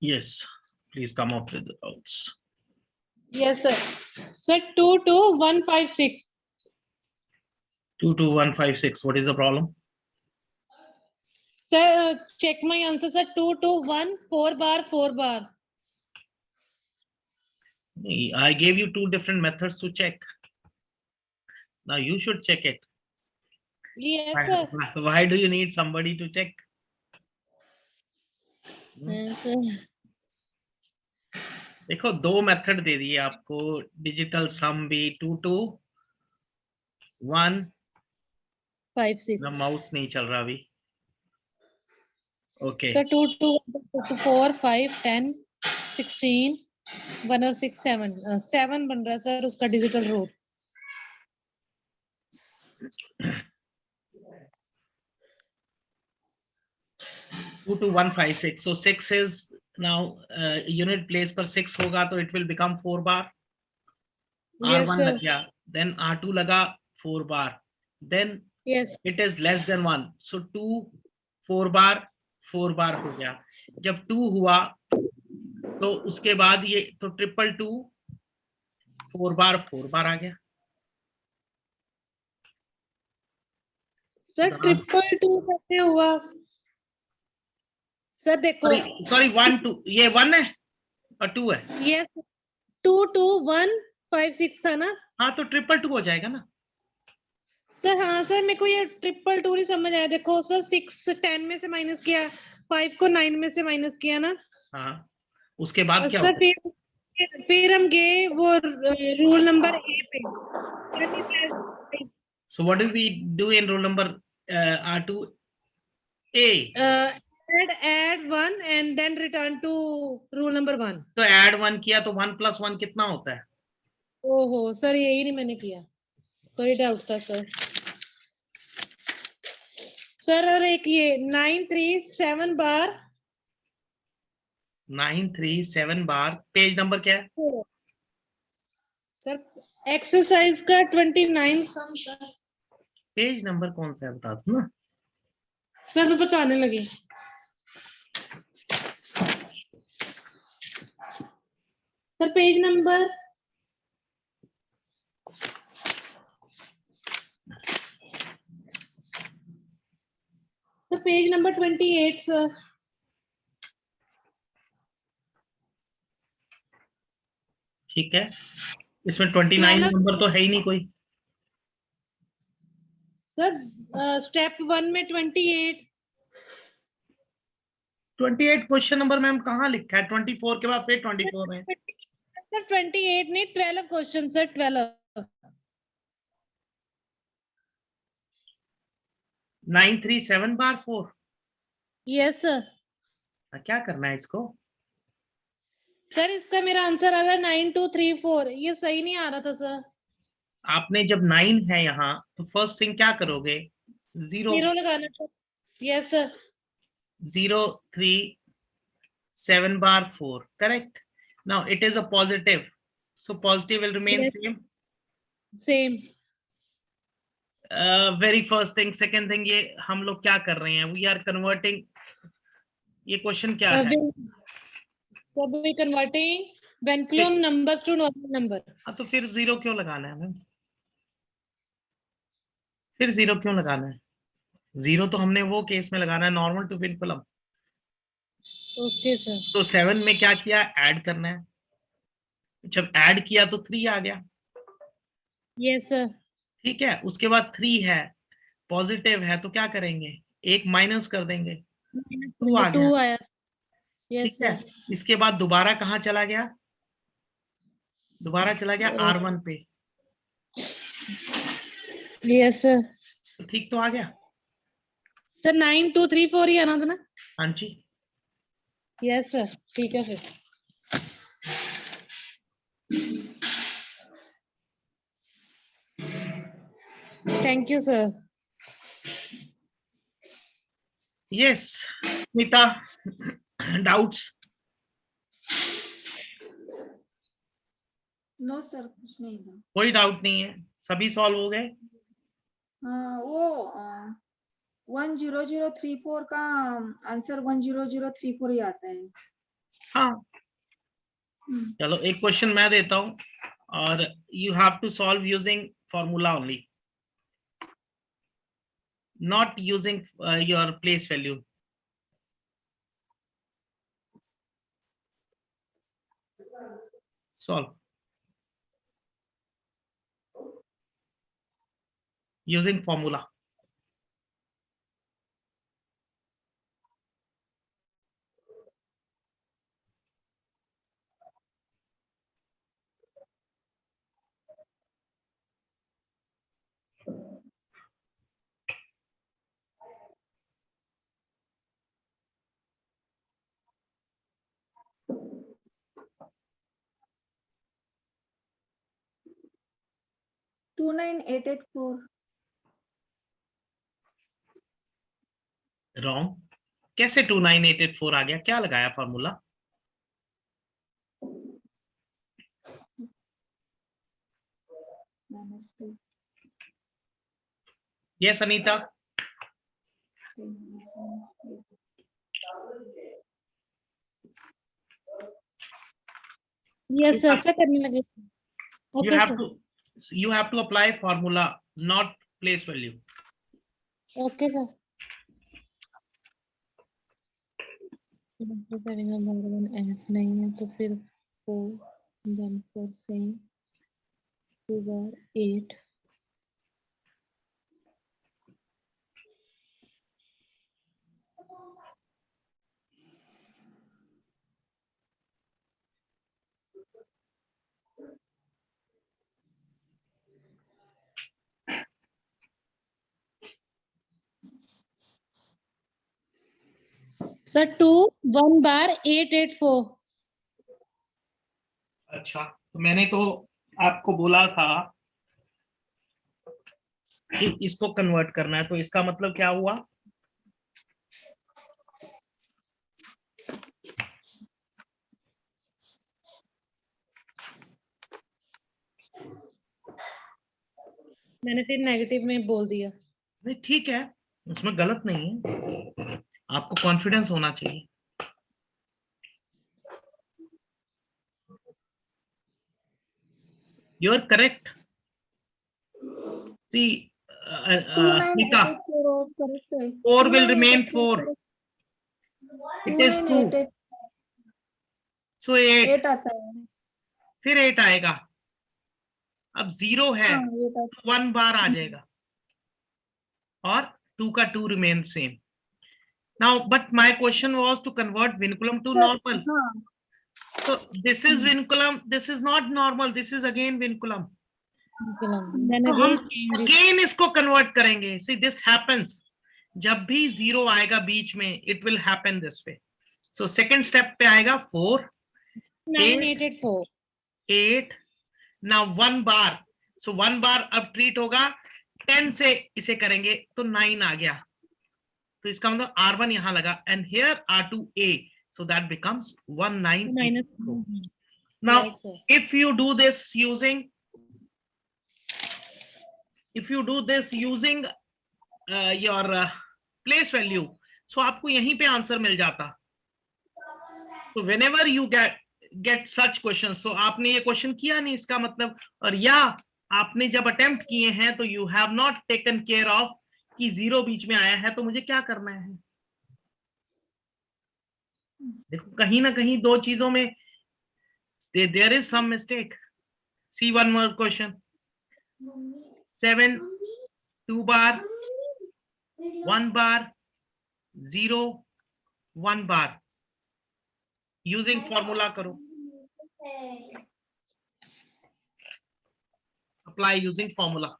Yes, please come up with the doubts. Yes, sir. Sir, 22156. 22156. What is the problem? Sir, check my answer, sir. 221 4 bar 4 bar. I gave you two different methods to check. Now you should check it. Yes, sir. Why do you need somebody to check? Yes, sir. देखो दो method दे दिए आपको, digital सम भी 22156. Mouse नहीं चल रहा अभी. Okay. Sir, 2 4 5 10 16 1 और 6 7 7 बन रहा है सर उसका digital root. 22156. So 6 is now unit place पर 6 होगा तो it will become 4 bar. Yes, R1 sir. लग गया, then R2 लगा 4 bar, then Yes. it is less than 1, so 2 4 bar 4 bar हो गया. जब 2 हुआ तो उसके बाद ये तो 222 4 बार 4 बार आ गया. सर 222 कैसे हुआ सर? देखो सॉरी 1 2 ये 1 है और 2 है. यस 22156 था ना. हाँ तो 222 हो जाएगा ना सर. हाँ सर मेरे को ये 222 नहीं समझ आया. देखो सर 6 10 में से माइनस किया, 5 को 9 में से माइनस किया ना. हाँ उसके बाद क्या सर होता है? फिर हम गए वो रूल नंबर ए पे. So what do we do in rule number R2A? add 1 and then return to rule number 1. तो add 1 किया तो 1 + 1 कितना होता है? ओहो सर यही नहीं मैंने किया, कोई डाउट था सर. सर और एक ये 937 बार 937 बार. पेज नंबर क्या है सर? एक्सरसाइज का 29 सम सर. पेज नंबर कौन सा है बता दो ना सर. मैं बताने लगी. Sir page number sir page number 28 sir. ठीक है. इसमें 29 नंबर तो है ही नहीं कोई. सर स्टेप 1 में 28 क्वेश्चन नंबर मैम कहाँ लिखा है? 24 के बाद फिर 24 है सर. 28 नहीं 12 क्वेश्चन सर. 12 937 बार 4. Yes sir. क्या करना है इसको? सर इसका मेरा आंसर आ रहा है 9234. ये सही नहीं आ रहा था सर. आपने जब 9 है यहाँ तो फर्स्ट थिंग क्या करोगे? 0 लगाना था. Yes sir. 037 bar 4. Correct. Now it is a positive, so positive will remain same. Very first thing. Second thing, ये हम लोग क्या कर रहे हैं? We are converting. ये क्वेश्चन क्या है? We converting Venculum numbers to normal number. हाँ तो फिर 0 क्यों लगाना है मैम? फिर 0 क्यों लगाना है? 0 तो हमने वो केस में लगाना है normal to vinculum. Okay sir. तो 7 में क्या किया? ऐड करना है. जब ऐड किया तो 3 आ गया. Yes sir. ठीक है. उसके बाद 3 है, पॉजिटिव है, तो क्या करेंगे? एक माइनस कर देंगे. 2 आ गया. आया. ठीक है. इसके बाद दोबारा कहाँ चला गया? दोबारा चला गया R1 पे. Yes sir. तो ठीक तो आ गया सर. 9234 ही आना था ना? हाँ जी. Yes sir. ठीक है फिर. Thank you sir. Yes Nita, doubts? No sir कुछ नहीं था. कोई डाउट नहीं है, सभी सॉल्व हो गए. हाँ वो 1034 का आंसर 10034 ही आता है। हाँ, चलो एक क्वेश्चन मैं देता हूँ और you have to solve using formula only, not using your place value. Solve using formula. Two 9884। Wrong. कैसे 29884 आ गया? क्या लगाया formula? Yes Anita. Yes sir, ऐसा करने लगे। You okay have sir, to you have to apply formula, not place value. Okay sir. नहीं है तो फिर 4 then 4 same 2 bar 8 सर 2 1 बार 884। अच्छा, तो मैंने तो आपको बोला था कि इसको कन्वर्ट करना है, तो इसका मतलब क्या हुआ? मैंने फिर नेगेटिव में बोल दिया। नहीं ठीक है, उसमें गलत नहीं है, आपको कॉन्फिडेंस होना चाहिए। You are correct. See, Smita, 4 will remain 4. It is 2. So 8. 8 आता है। फिर 8 आएगा। अब 0 है, 1 बार आ जाएगा और 2 का 2 remain same. Now, but my question was to convert vinculum to normal. So this is vinculum. This is not normal. This is again vinculum. मैंने तो हम again इसको convert करेंगे. See, this happens. जब भी 0 आएगा बीच में, it will happen this way. So second step पे आएगा 4, 9884 8. Now 1 बार. So 1 बार अब treat होगा 10 से इसे करेंगे तो 9 आ गया. तो इसका मतलब R1 यहाँ लगा and here R2A. So that becomes 1984. Now, Yes, sir. if you do this using your place value, so आपको यहीं पे आंसर मिल जाता. So whenever you get such questions, so आपने ये क्वेश्चन किया नहीं इसका मतलब, और या आपने जब अटेम्प्ट किए हैं तो you have not taken care of कि 0 बीच में आया है तो मुझे क्या करना है. देखो कहीं ना कहीं दो चीजों में there is some mistake. See one more question. 7 2 bar 1 bar 0 1 bar using formula करो. Apply using formula.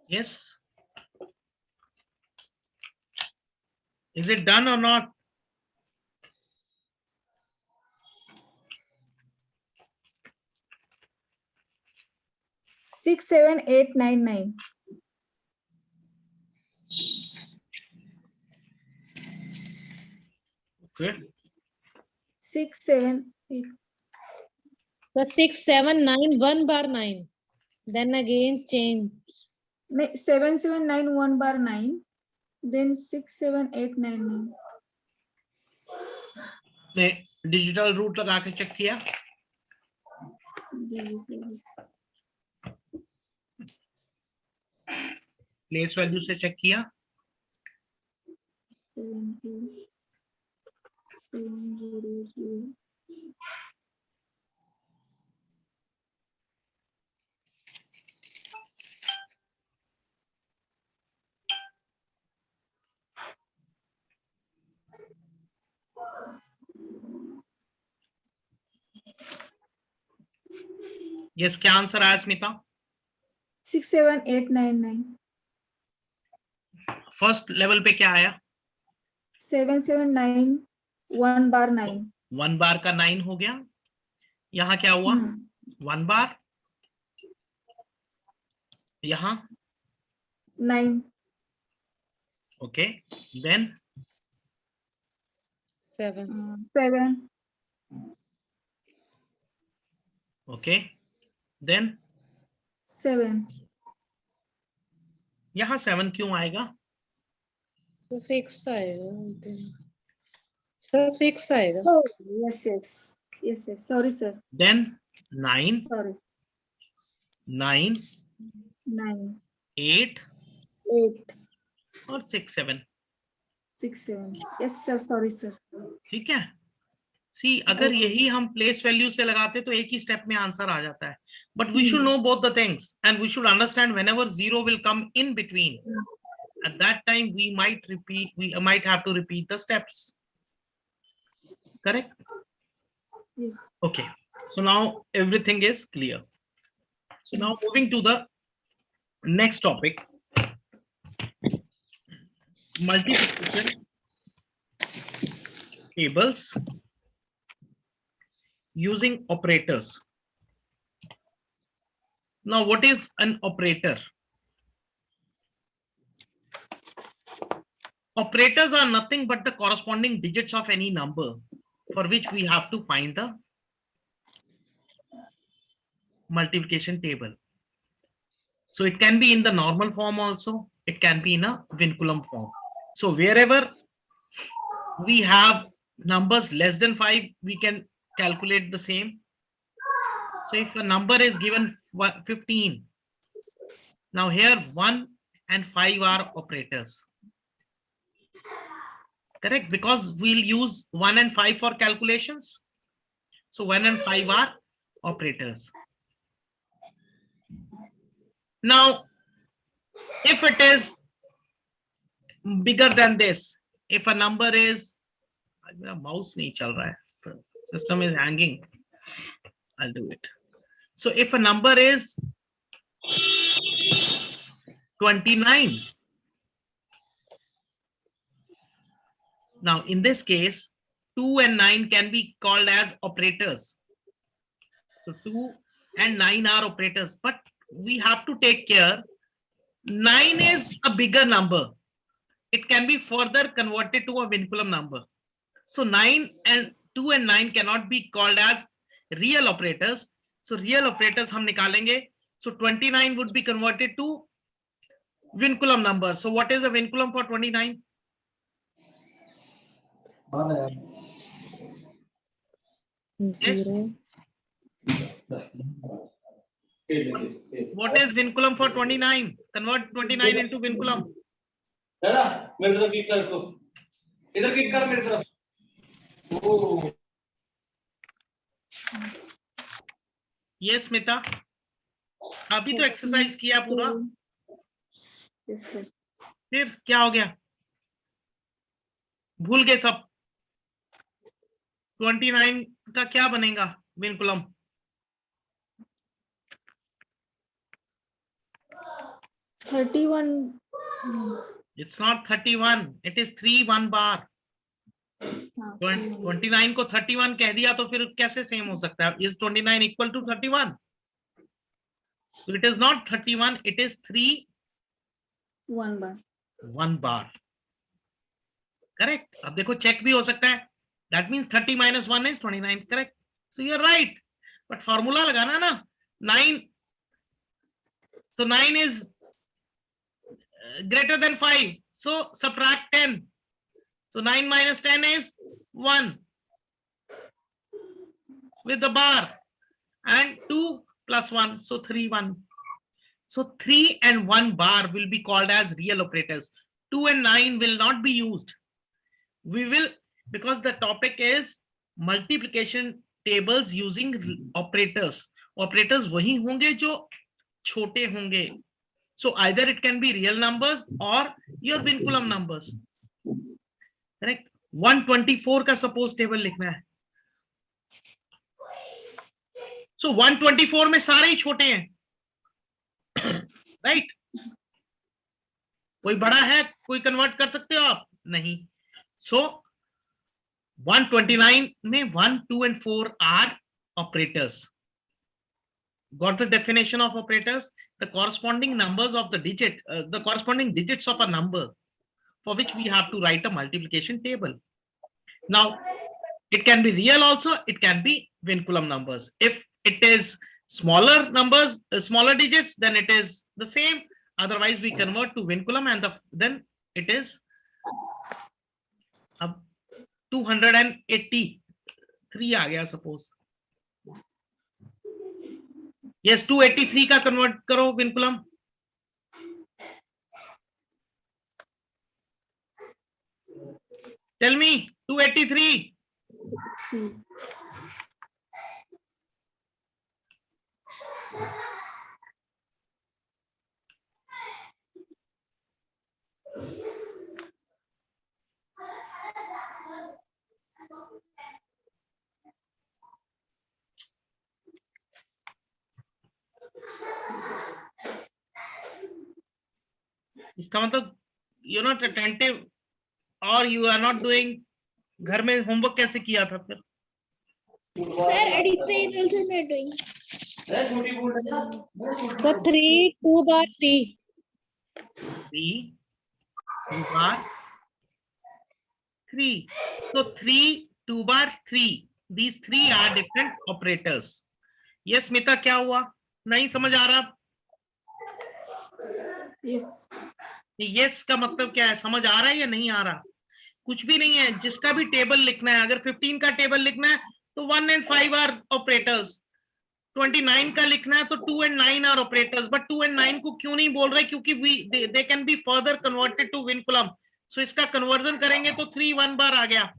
Yes. Is it done or not? Six, 7, 8, 9, 9. Okay. 6, 7, 8. The 6, 7, 9, 1 bar 9. Then again change. 7, 7, 9, 1 bar 9. Then 6, 7, 8, 9, 9. ने digital root लगा के check किया? Place value से check किया? 7, 0, 0. Yes, क्या answer आया Smita? 6, 7, 8, 9, 9. First level पे क्या आया? 7, 7, 9, 1 bar 9. 1 बार का 9 हो गया। यहाँ क्या हुआ? 1 बार, यहाँ 9. Okay, then 7. 7. Okay, then 7. यहाँ 7 क्यों आएगा? तो 6 आएगा। सर 6 आएगा। Oh, yes, yes. Yes, yes. Sorry, sir. Then 9, Sorry. 9, 9, 8 8, और 6, 7। 6, 7. Yes, sir. Sorry, sir. ठीक है। सी, अगर यही हम प्लेस वैल्यू से लगाते तो एक ही स्टेप में आंसर आ जाता है। But we should know both the things and we should understand whenever zero will come in between, at that time we might have to repeat the steps. Correct? Yes. Okay, so now everything is clear. So now moving to the next topic, multiplication tables using operators. Now what is an operator? Operators are nothing but the corresponding digits of any number for which we have to find the multiplication table. So it can be in the normal form also, it can be in a vinculum form. So wherever we have numbers less than 5, we can calculate the same. So if a number is given 15, now here 1 and 5 are operators. Correct? Because we'll use 1 and 5 for calculations. So 1 and 5 are operators. Now, if it is bigger than this, if a number is, mouse nahi chal raha hai, system is hanging, I'll do it. So if a number is 29, now in this case 2 and 9 can be called as operators. So 2 and 9 are operators, but we have to take care, 9 is a bigger number, it can be further converted to a vinculum number. So 9 and 2 and 9 cannot be called as real operators. So real operators hum nikalenge. So 29 would be converted to vinculum number. So what is the vinculum for 29? Yes. What is vinculum for 29? Convert 29 into vinculum. मेरे तरफ click कर इसको, इधर click कर मेरी तरफ। Yes, Smita, अभी तो एक्सरसाइज किया पूरा। Yes, sir. फिर क्या हो गया? भूल गए सब? 29 का क्या बनेगा vinculum? 31. It's not 31, it is 3 1 bar. 29 को 31 कह दिया तो फिर कैसे सेम हो सकता है? Is 29 equal to 31? So it is not 31, it is 3 1 bar. 1 bar. Correct. अब देखो चेक भी हो सकता है. That means 30 minus 1 is 29. Correct. So you're right. But formula लगाना ना. 9. So 9 is greater than 5. So subtract 10. So 9 minus 10 is 1 with the bar, and 2 plus 1, so 3 1. So 3 and 1 bar will be called as real operators. 2 and 9 will not be used. We will, because the topic is multiplication tables using operators. Operators वही होंगे जो छोटे होंगे. So either it can be real numbers or your vinculum numbers. Correct. 124 का suppose table लिखना है. So 124 में सारे ही छोटे हैं. Right? कोई बड़ा है, कोई convert कर सकते हो आप? नहीं. So 129 में 1, 2 and 4 are operators. Got the definition of operators? The corresponding numbers of the digit, the corresponding digits of a number for which we have to write a multiplication table. Now, it can be real also, it can be vinculum numbers. If it is smaller numbers, smaller digits, then it is the same. Otherwise, we convert to vinculum and then it is 283 आ गया suppose. Yes, 283 का convert करो vinculum. Tell me, 283. इसका मतलब you're not attentive or you are not doing. घर में homework कैसे किया था फिर? Sir, addition is also not doing. Sir, 3 2 bar 3. 3 2 bar 3. So 3 2 bar 3. These three are different operators. Yes, Smita, क्या हुआ? नहीं समझ आ रहा? Yes. Yes का मतलब क्या है? समझ आ रहा है या नहीं आ रहा? कुछ भी नहीं है. जिसका भी टेबल लिखना है, अगर 15 का टेबल लिखना है तो 1 and 5 are operators. 29 का लिखना है तो 2 and 9 are operators. But 2 and 9 को क्यों नहीं बोल रहे? क्योंकि they can be further converted to vinculum. So इसका conversion करेंगे तो 3 1 bar आ गया.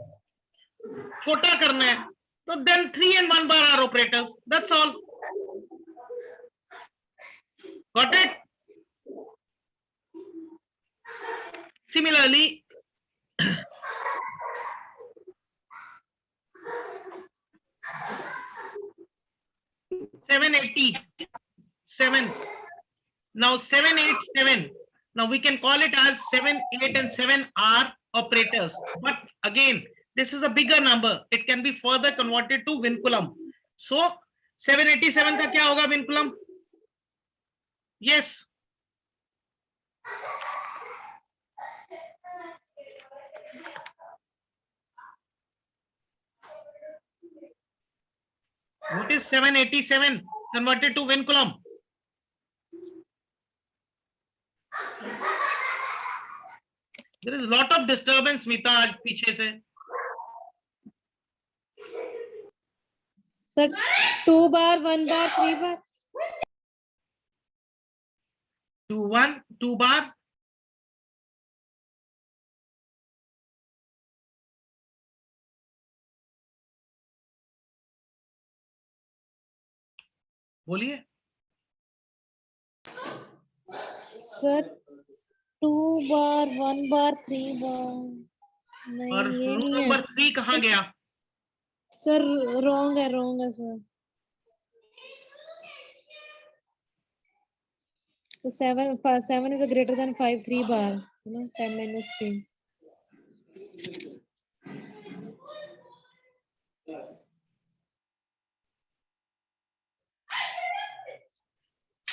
छोटा करना है तो then 3 and 1 bar are operators. That's all. Got it? Similarly, $787. Now 787. Now we can call it as 7, 8 and 7 are operators. But again, this is a bigger number. It can be further converted to vinculum. So 787 का क्या होगा vinculum? Yes. What is 787 converted to vinculum? There is a lot of disturbance, Smita, आज पीछे से. Sir, 2 bar 1 bar 3 bar. 2 1 2 bar. बोलिए. Sir, 2 bar 1 bar 3 bar. नहीं और ये रूल नहीं है. नंबर 3 कहाँ गया? Sir, wrong है sir. So 7 is a greater than 5 3 bar. 10 minus 3.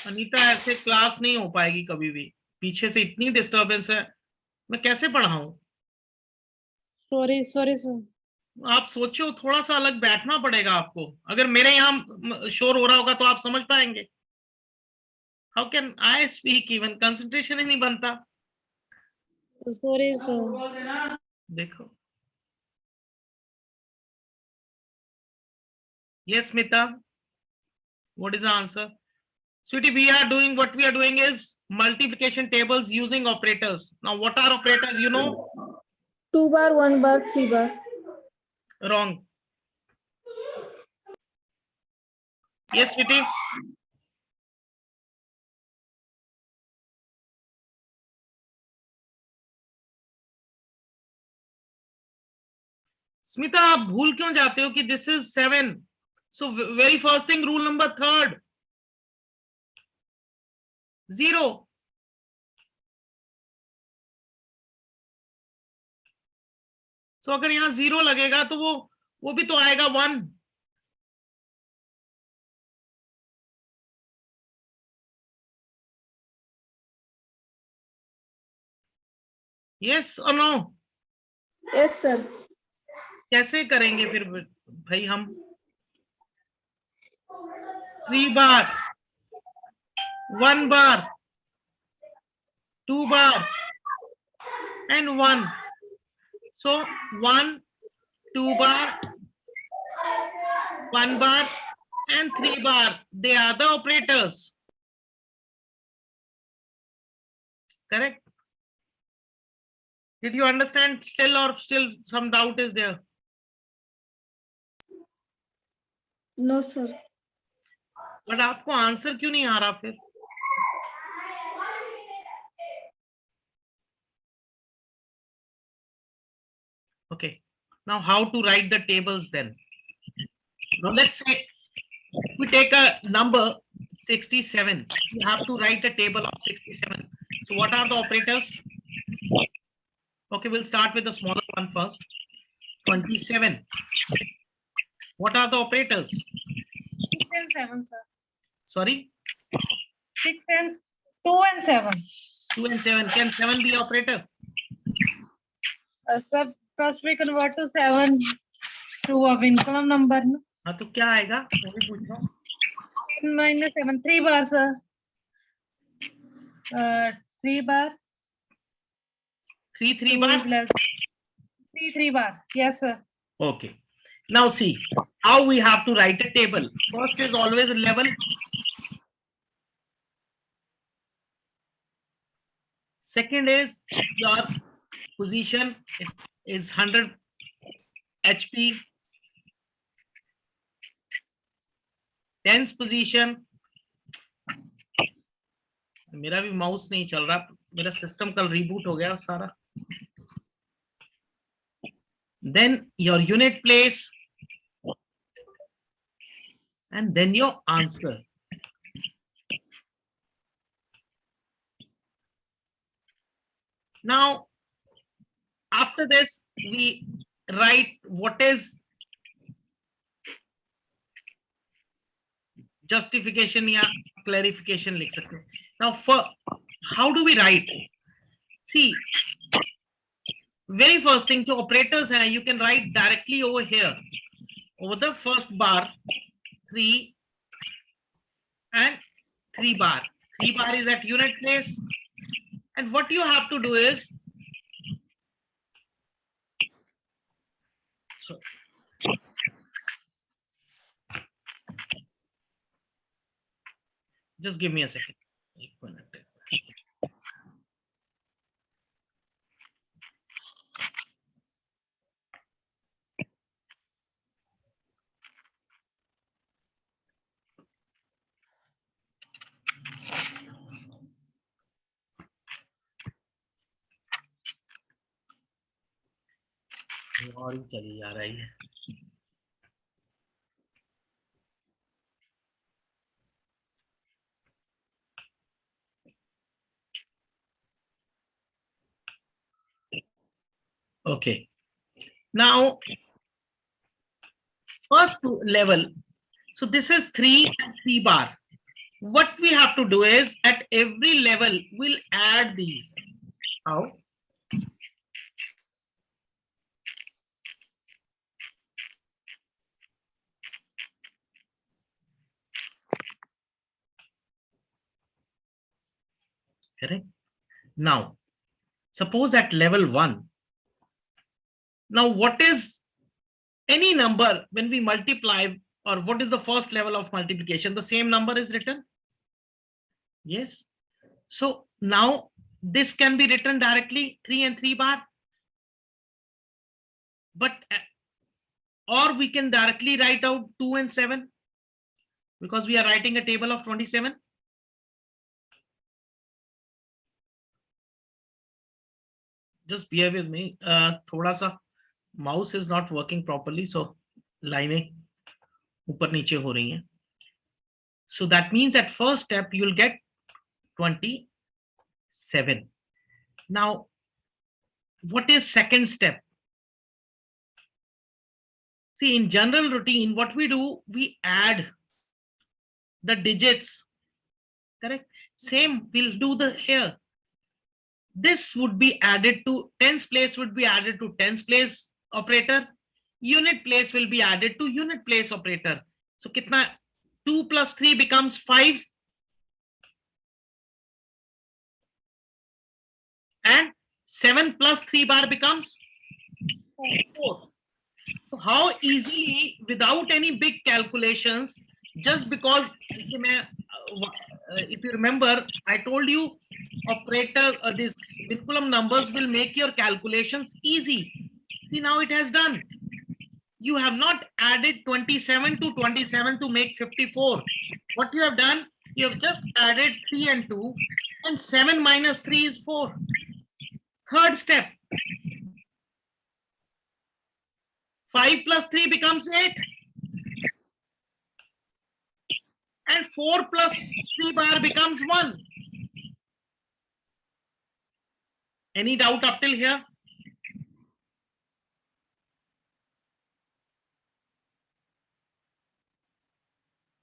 Anita ऐसे क्लास नहीं हो पाएगी कभी भी, पीछे से इतनी डिस्टरबेंस है, मैं कैसे पढ़ाऊं? Sorry sir. आप सोचो, थोड़ा सा अलग बैठना पड़ेगा आपको। अगर मेरे यहाँ शोर हो रहा होगा तो आप समझ पाएंगे। How can I speak, even concentration ही नहीं बनता। Sorry sir. देखो, yes Smita, what is the answer? Sweetie, we are doing, what we are doing is multiplication tables using operators. Now what are operators, you know? 2 bar, 1 bar, 3 bar. Wrong. Yes sweetie. Smita, आप भूल क्यों जाते हो कि this is 7? So very first thing, rule number 3, 0। सो अगर यहाँ 0 लगेगा तो वो भी तो आएगा 1। यस और नो? Yes sir. कैसे करेंगे फिर भाई हम? 3 बार, 1 बार, 2 बार and 1. So 1, 2 bar, 1 bar and 3 bar, they are the operators. Correct? Did you understand still, or still some doubt is there? No sir. But आपको आंसर क्यों नहीं आ रहा फिर? Okay, now how to write the tables then? Now let's say we take a number 67. You have to write a table of 67. So what are the operators? Okay, we'll start with the smaller one first. 27. What are the operators? 6 and 7 sir. Sorry? 6 and 2 and 7. 2 and 7. Can 7 be operator? Sir, first we convert to 7 to a Vinculum number. हाँ तो क्या आएगा? वो भी पूछ रहा हूँ। 10 minus 7, 3 bar sir. 3 bar. 3 bar? 3 bar. Yes sir. Okay. Now see how we have to write a table. First is always level. Second is your position, it is 100 HP. Tens position. मेरा भी mouse नहीं चल रहा, मेरा system कल reboot हो गया सारा। Then your unit place, and then your answer. Now after this we write what is justification या clarification लिख सकते हैं. Now for how do we write? See, very first thing, जो operators हैं, you can write directly over here, over the first bar, 3 and 3 bar. 3 bar is at unit place, and what you have to do is, so just give me a second. एक minute. और ही चली जा रही है। Okay. Now, first level. So this is 3 and 3 bar. What we have to do is at every level we'll add these. How? Correct. Now, suppose at level 1. Now, what is any number when we multiply, or what is the first level of multiplication? The same number is written. Yes. So now this can be written directly 3 and 3 bar. But or we can directly write out 2 and 7 because we are writing a table of 27. Just bear with me. थोड़ा सा mouse is not working properly, so लाइनें ऊपर नीचे हो रही हैं. So that means at first step you'll get 27. Now, what is second step? See, in general routine, what we do, we add the digits. Correct? Same we'll do the here. This would be added to tens place, would be added to tens place operator. Unit place will be added to unit place operator. So kitna 2 plus 3 becomes 5. And 7 plus 3 bar becomes 4. So how easily, without any big calculations, just because if you remember, I told you operator, these vinculum numbers will make your calculations easy. See, now it has done. You have not added 27 to 27 to make 54. What you have done, you have just added 3 and 2, and 7 minus 3 is 4. Third step, 5 plus 3 becomes 8. And 4 plus 3 bar becomes 1. Any doubt up till here?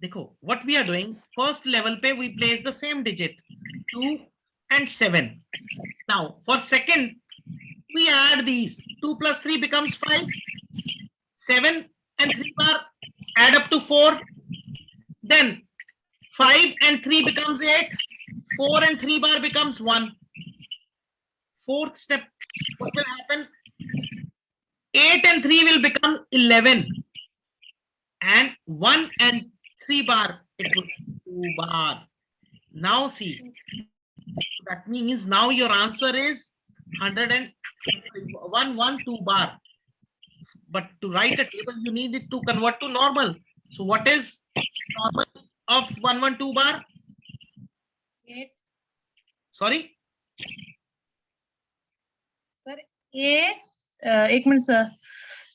Dekho, what we are doing, first level pe we place the same digit, 2 and 7. Now, for second, we add these. 2 plus 3 becomes 5. 7 and 3 bar add up to 4. Then 5 and 3 becomes 8. 4 and 3 bar becomes 1. Fourth step, what will happen? 8 and 3 will become 11. And 1 and 3 bar, it will be 2 bar. Now see, that means now your answer is 112 bar. But to write a table, you need it to convert to normal. So what is normal of 112 bar? 8. Sorry? Sir, 8. 8 minutes, sir.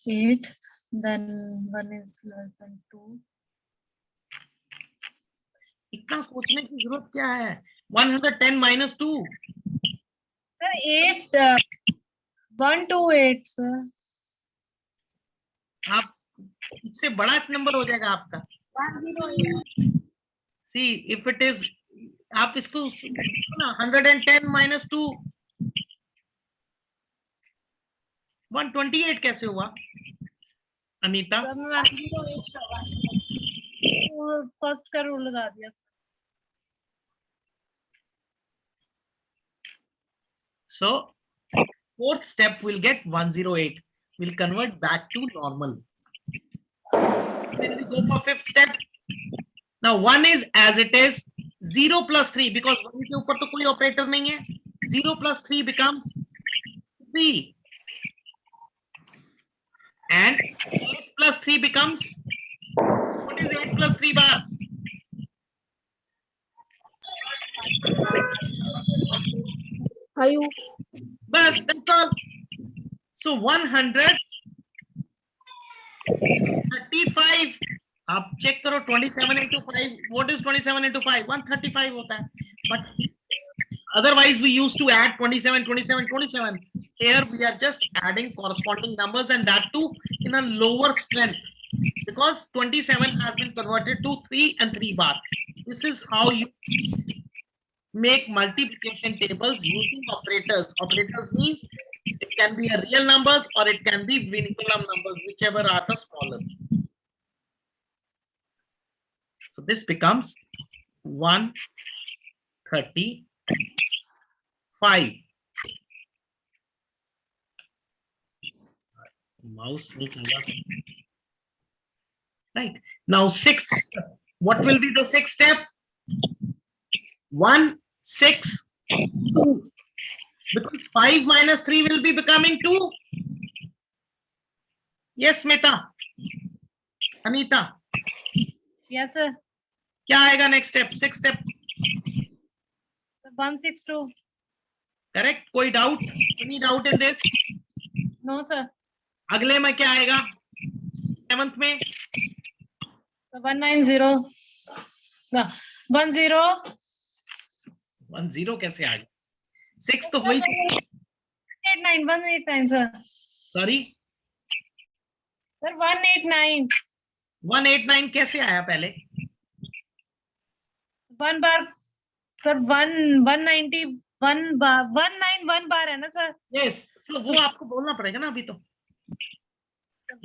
8. Then 1 is less than 2. इतना सोचने की जरूरत क्या है? 110 minus 2. Sir, 8. 128, sir. आप इससे बड़ा number हो जाएगा आपका. 108. See, if it is, आप इसको ना 110 minus 2, 128 कैसे हुआ? अनीता? Sir, मैं 108 फर्स्ट का रूल लगा दिया. So, fourth step will get 108. We'll convert back to normal. Then we go for fifth step. Now 1 is as it is. 0 plus 3 because 1 के ऊपर तो कोई operator नहीं है. 0 plus 3 becomes 3. And 8 plus 3 becomes, what is 8 plus 3 bar? Bas, that's all. So 135. आप check करो 27 into 5. What is 27 into 5? 135 होता है. But otherwise we used to add 27, 27, 27. here we are just adding corresponding numbers, and that too in a lower strength, because 27 has been converted to 3 and 3 bar. This is how you make multiplication tables using operators. Operators means it can be a real numbers or it can be vinculum numbers, whichever are the smaller. So this becomes 135. Mouse नहीं चला. Right. Now sixth step. What will be the sixth step? 1, 6, 2. Because 5 minus 3 will be becoming 2. Yes, Smita. Anita. Yes, sir. क्या आएगा next step? Sixth step. 162. Correct? कोई doubt? Any doubt in this? No, sir. अगले में क्या आएगा? Seventh में 190. No, 10. 10 कैसे आ गया? 6 तो हुई. 189, sir. Sorry. Sir, 189. 189 कैसे आया पहले? 1 bar. Sir, 191 bar. 191 bar है ना sir? Yes. So वो आपको बोलना पड़ेगा ना अभी तो.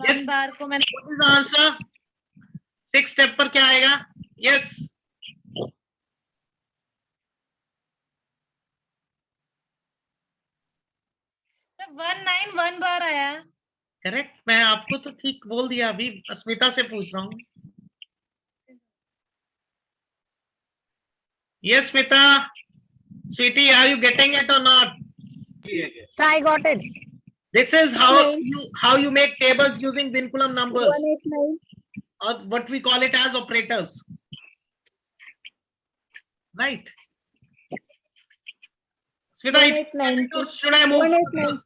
1 bar को मैंने. What is the answer? 6 step पर क्या आएगा? Yes. Sir, 191 bar आया. Correct. मैं आपको तो ठीक बोल दिया, अभी अस्मिता से पूछ रहा हूँ. Yes, Smita. Sweetie, are you getting it or not? So I got it. This is how Nine. you make tables using vinculum numbers, 189. or what we call it as operators. Right. Smita, 189. should I move? 189.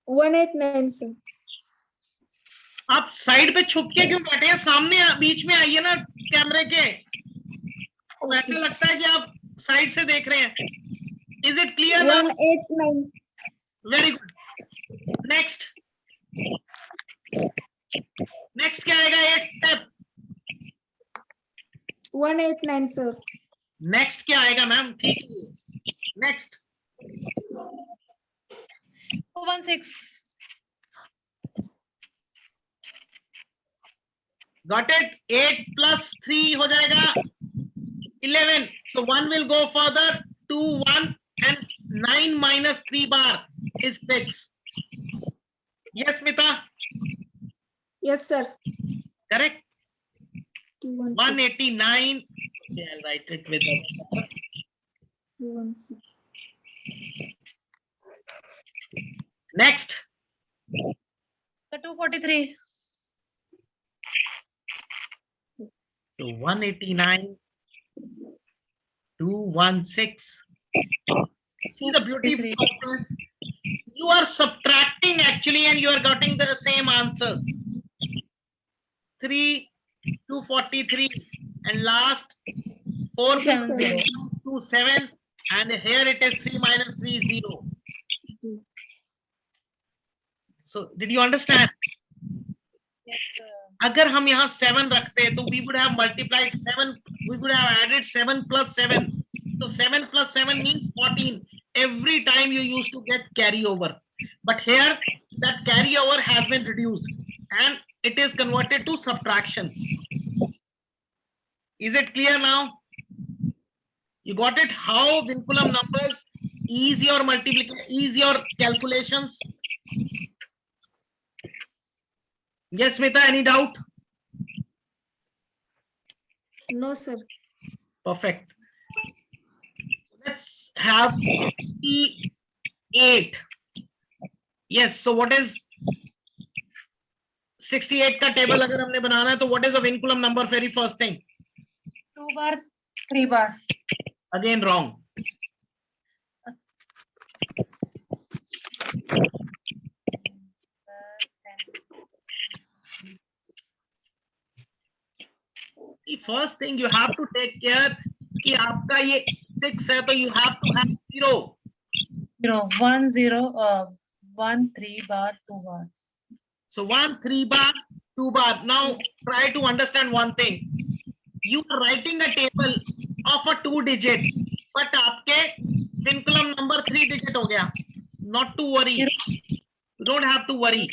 189, sir. आप side पे छुप के क्यों बैठे हैं? सामने बीच में आइए ना कैमरे के. ऐसे लगता है कि आप साइड से देख रहे हैं. Is it clear now? 189. Very good. Next. Next क्या आएगा? 8th step. 189, sir. Next क्या आएगा मैम? ठीक है. Next. 216. Got it? 8 plus 3 हो जाएगा 11. So 1 will go further. 2, 1 and 9 minus 3 bar is 6. Yes, Smita? Yes, sir. Correct? 216. 189. Okay, I'll write it with a 216. next. The 243. So 189, 216. See the beauty of this? You are subtracting actually, and you are getting the same answers. 3, 243, and last 470, 27, and here it is 3 minus 3, 0. So did you understand? Yes, sir. अगर हम यहाँ 7 रखते तो we would have multiplied 7, we would have added 7 plus 7. So 7 plus 7 means 14. Every time you used to get carryover. But here that carryover has been reduced and it is converted to subtraction. Is it clear now? You got it? How vinculum numbers ease your multiplication, ease your calculations? Yes, Smita, any doubt? No, sir. Perfect. Let's have 68. Yes, so what is 68 का table अगर हमने बनाना है तो what is the vinculum number? Very first thing. 2 bar, 3 bar. Again wrong. The first thing you have to take care कि आपका ये 6 है तो you have to have 0 0. 0 1 0 1 3 bar 2 bar. So 1 3 bar 2 bar. Now try to understand one thing. You are writing a table of a 2 digit, but आपके vinculum number 3 digit हो गया. Not to worry. You don't have to worry.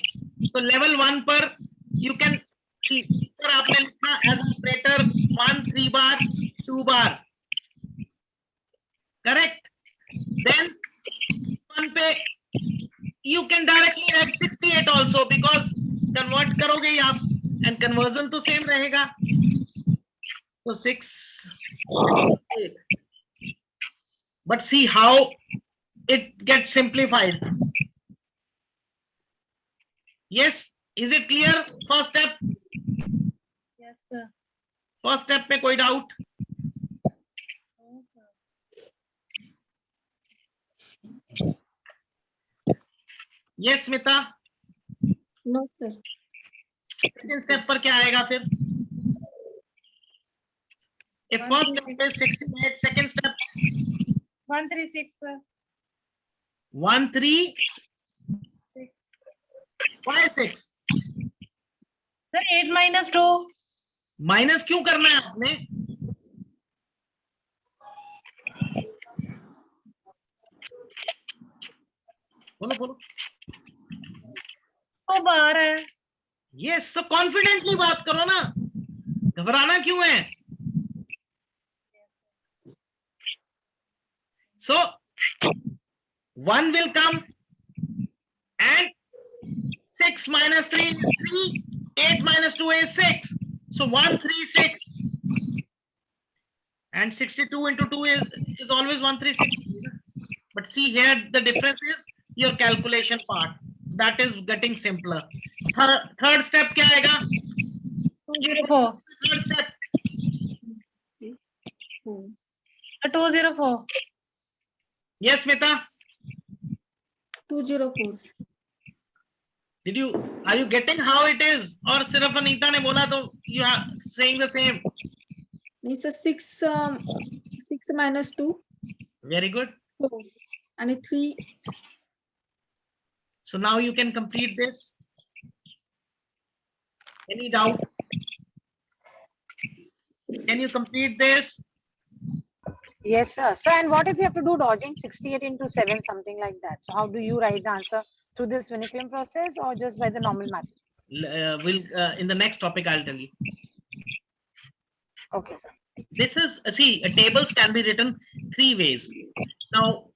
So level 1 पर you can see पर आपने लिखा as operator 1 3 bar 2 bar. Correct. Then 1 पे you can directly write 68 also because convert करोगे ही आप and conversion तो same रहेगा. So 6 8. But see how it gets simplified. Yes, is it clear? First step. Yes sir. First step में कोई doubt? No, sir. Yes, Smita. No, sir. Second step पर क्या आएगा फिर? If first step is 68, second step 136 sir. 1 3 6. why 6? Sir 8 minus 2. Minus क्यों करना है आपने? बोलो बोलो. 2 बार है. Yes, so confidently बात करो ना. घबराना क्यों है? So 1 will come and 6 minus 3 is 3, 8 minus 2 is 6. So 136 and 62 into 2 is always 136. But see here the difference is your calculation part. That is getting simpler. Third step क्या आएगा? 204. Third step 204. yes Smita. 204. Are you getting how it is or सिर्फ अनीता ने बोला तो you are saying the same? It's a 6 minus 2. Very good. 4. And a 3. So now you can complete this. Any doubt? Can you complete this? Yes, sir. So, and what if you have to do dodging 68 into 7, something like that? So, how do you write the answer through this Winnicott process or just by the normal method? In the next topic, I'll tell you. Okay, sir. This is, see, tables can be written 3 ways. Now,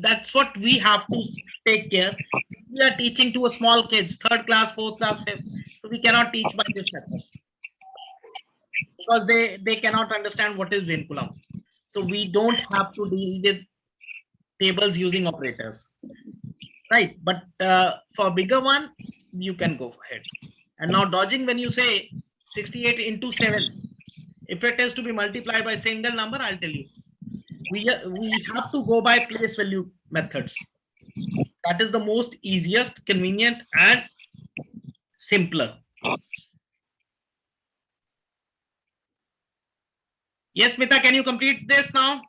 that's what we have to take care. We are teaching to a small kids, 3rd class, 4th class, 5th. So we cannot teach by this method because they cannot understand what is vinculum. So we don't have to deal with tables using operators, right? But for bigger one, you can go ahead. And now dodging, when you say 68 into 7, if it is to be multiplied by single number, I'll tell you. We have to go by place value methods. That is the most easiest, convenient, and simpler. Yes, Smita, can you complete this now?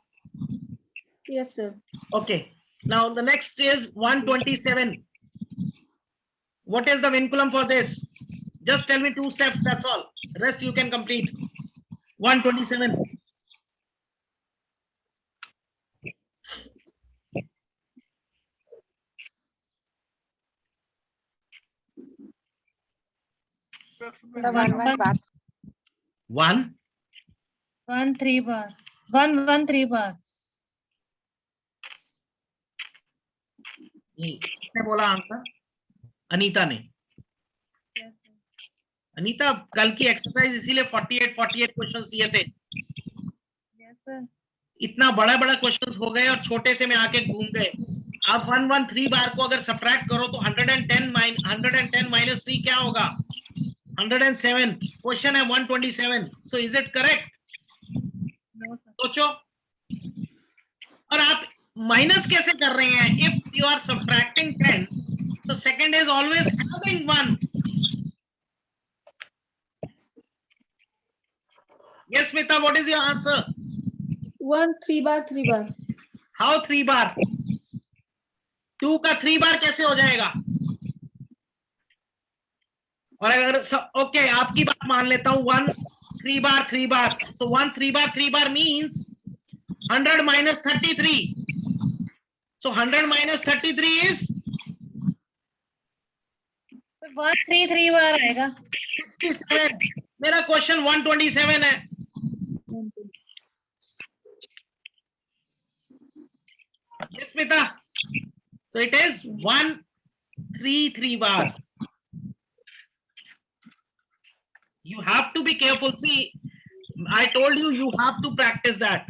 Yes, sir. Okay. Now the next is 127. What is the vinculum for this? Just tell me 2 steps, that's all. Rest you can complete. 127. The one back. 1 1 3 bar. 1 1 3 bar. किसने बोला answer? Anita ने. Yes, sir. Anita, कल की exercise इसीलिए 48 questions दिए थे. Yes, sir. इतना बड़ा क्वेश्चंस हो गए और छोटे से में आके घूम गए. आप 113 बार को अगर सब्ट्रैक्ट करो तो 110 माइनस 3 क्या होगा? 107. क्वेश्चन है 127. So is it correct? No, sir. सोचो. और आप माइनस कैसे कर रहे हैं? इफ यू आर सब्ट्रैक्टिंग 10, तो second is always adding 1. Yes, Smita, what is your answer? 1 3 bar 3 bar. How 3 बार? 2 का 3 बार कैसे हो जाएगा? और अगर ओके आपकी बात मान लेता हूं, 1 3 बार 3 बार, सो 1 3 बार 3 बार means 100 minus 33. So 100 minus 33 is 133 बार आएगा। 67. मेरा क्वेश्चन 127 है। Yes, Smita. So it is 133 bar. You have to be careful. See, I told you, you have to practice that.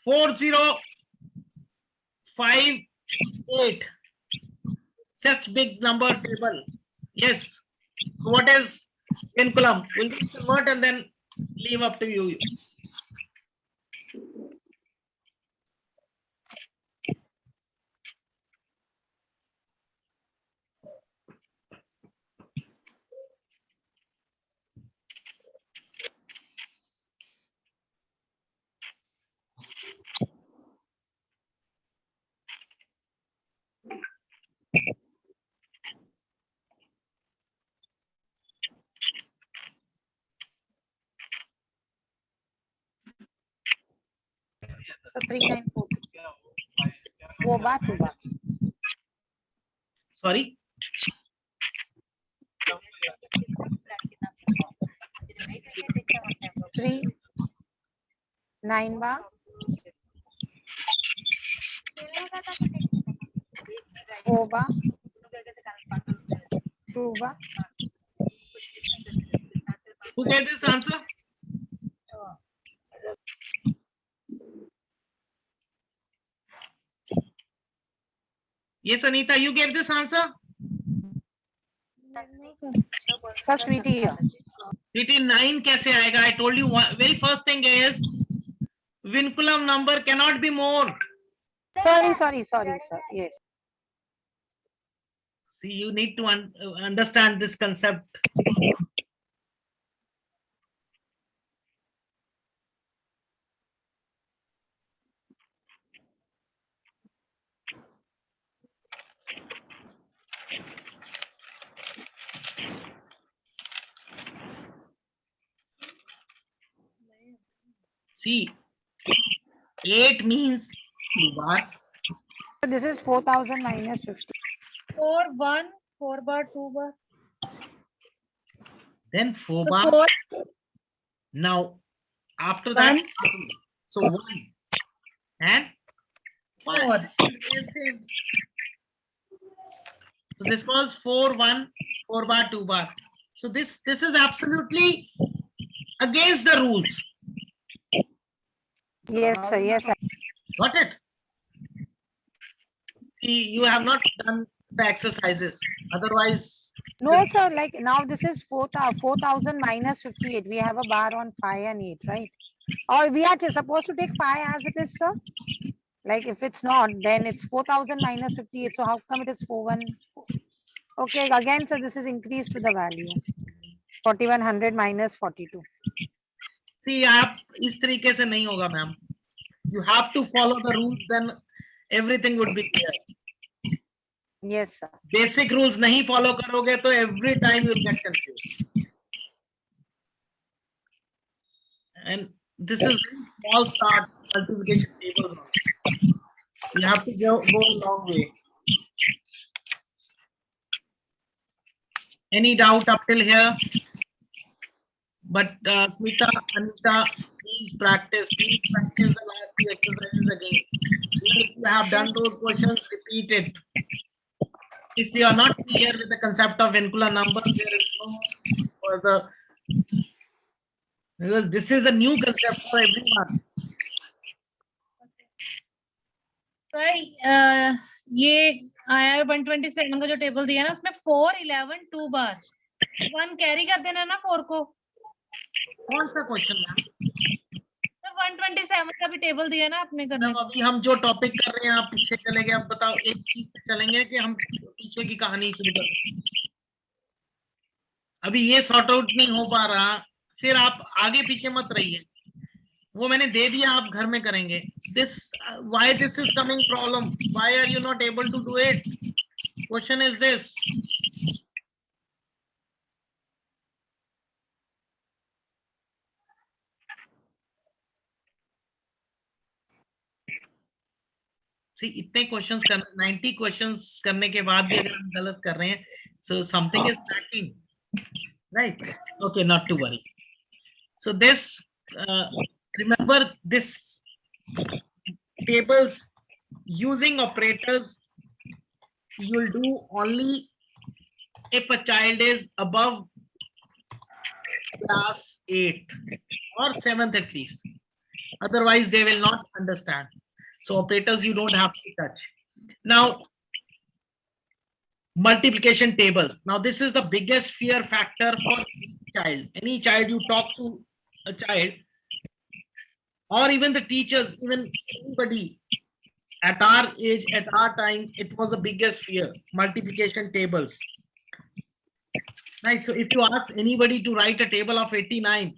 Four zero 5 8. Such big number table. Yes. So what is vinculum? We'll just convert and then leave up to you. So 394. 4 bar, 2 bar. Sorry. 3 9 bar. 4 bar. 2 bar. Who gave this answer? Yes, Anita, you gave this answer? Sir, sweetie here. 89 कैसे आएगा? I told you very first thing is vinculum number cannot be more. Sorry, sir. Yes. See, you need to understand this concept. See, 8 means 2 bar. So this is 4000 minus 50. 4 1 4 bar 2 bar. Then 4 So bar. 4 Now, after that, One. so 1 and 4. So this was 4 1 4 bar 2 bar. So this is absolutely against the rules. Yes, sir. Yes, sir. Got it? See, you have not done the exercises. Otherwise, No, sir. Like now this is 4000 minus 58. We have a bar on 5 and 8, right? Or we are supposed to take 5 as it is, sir? Like if it's not, then it's 4000 minus 58. So how come it is 41? Okay, again, so this is increased to the value. 4100 minus 42. see, आप इस तरीके से नहीं होगा, ma'am. You have to follow the rules, then everything would be clear. Yes, sir. Basic rules नहीं follow करोगे तो every time you'll get confused. And this is very small start multiplication tables. You have to go a long way. Any doubt up till here? But Smita, Anita, please practice the last 2 exercises again. Even if you have done those questions, repeat it. If you are not clear with the concept of vincular number, there is no further, because this is a new concept for everyone. Sir ये आया है 127 का जो table दिया ना, उसमें 4 11 2 बार 1 carry कर देना ना 4 को। कौन सा क्वेश्चन है? सर 127 का भी टेबल दिया ना आपने करने मैडम, अभी हम जो टॉपिक कर रहे हैं आप पीछे चले गए। अब बताओ, एक चीज पे चलेंगे कि हम पीछे की कहानी शुरू करें? अभी ये सॉर्ट आउट नहीं हो पा रहा, फिर आप आगे पीछे मत रहिए, वो मैंने दे दिया, आप घर में करेंगे. This why this is coming problem? Why are you not able to do it? Question is this. See, इतने क्वेश्चंस कर 90 क्वेश्चंस करने के बाद भी अगर हम गलत कर रहे हैं, so something is lacking, right? Okay, not to worry. So this remember this tables using operators you'll do only if a child is above class 8 or 7th at least. Otherwise, they will not understand. So operators you don't have to touch. Now, multiplication tables. Now, this is the biggest fear factor for any child. Any child you talk to a child, or even the teachers, even anybody at our age, at our time, it was the biggest fear, multiplication tables. Right, so if you ask anybody to write a table of 89,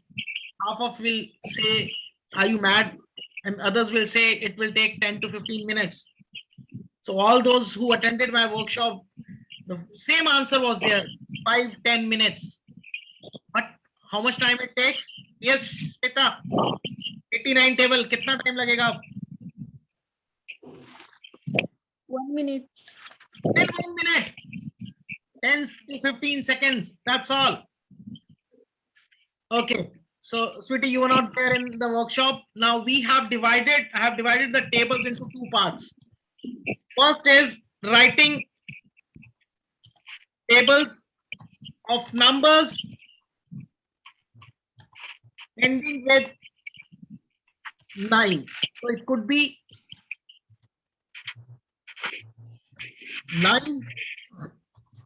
half of will say, are you mad? And others will say it will take 10 to 15 minutes. So all those who attended my workshop, the same answer was there, 5-10 minutes. But how much time it takes? Yes, Shweta, 89 table, kitna time lagega? 1 minute. 1 minute. 10 to 15 seconds. That's all. Okay. So, sweetie, you were not there in the workshop. Now I have divided the tables into two parts. First is writing tables of numbers ending with 9. So it could be 9,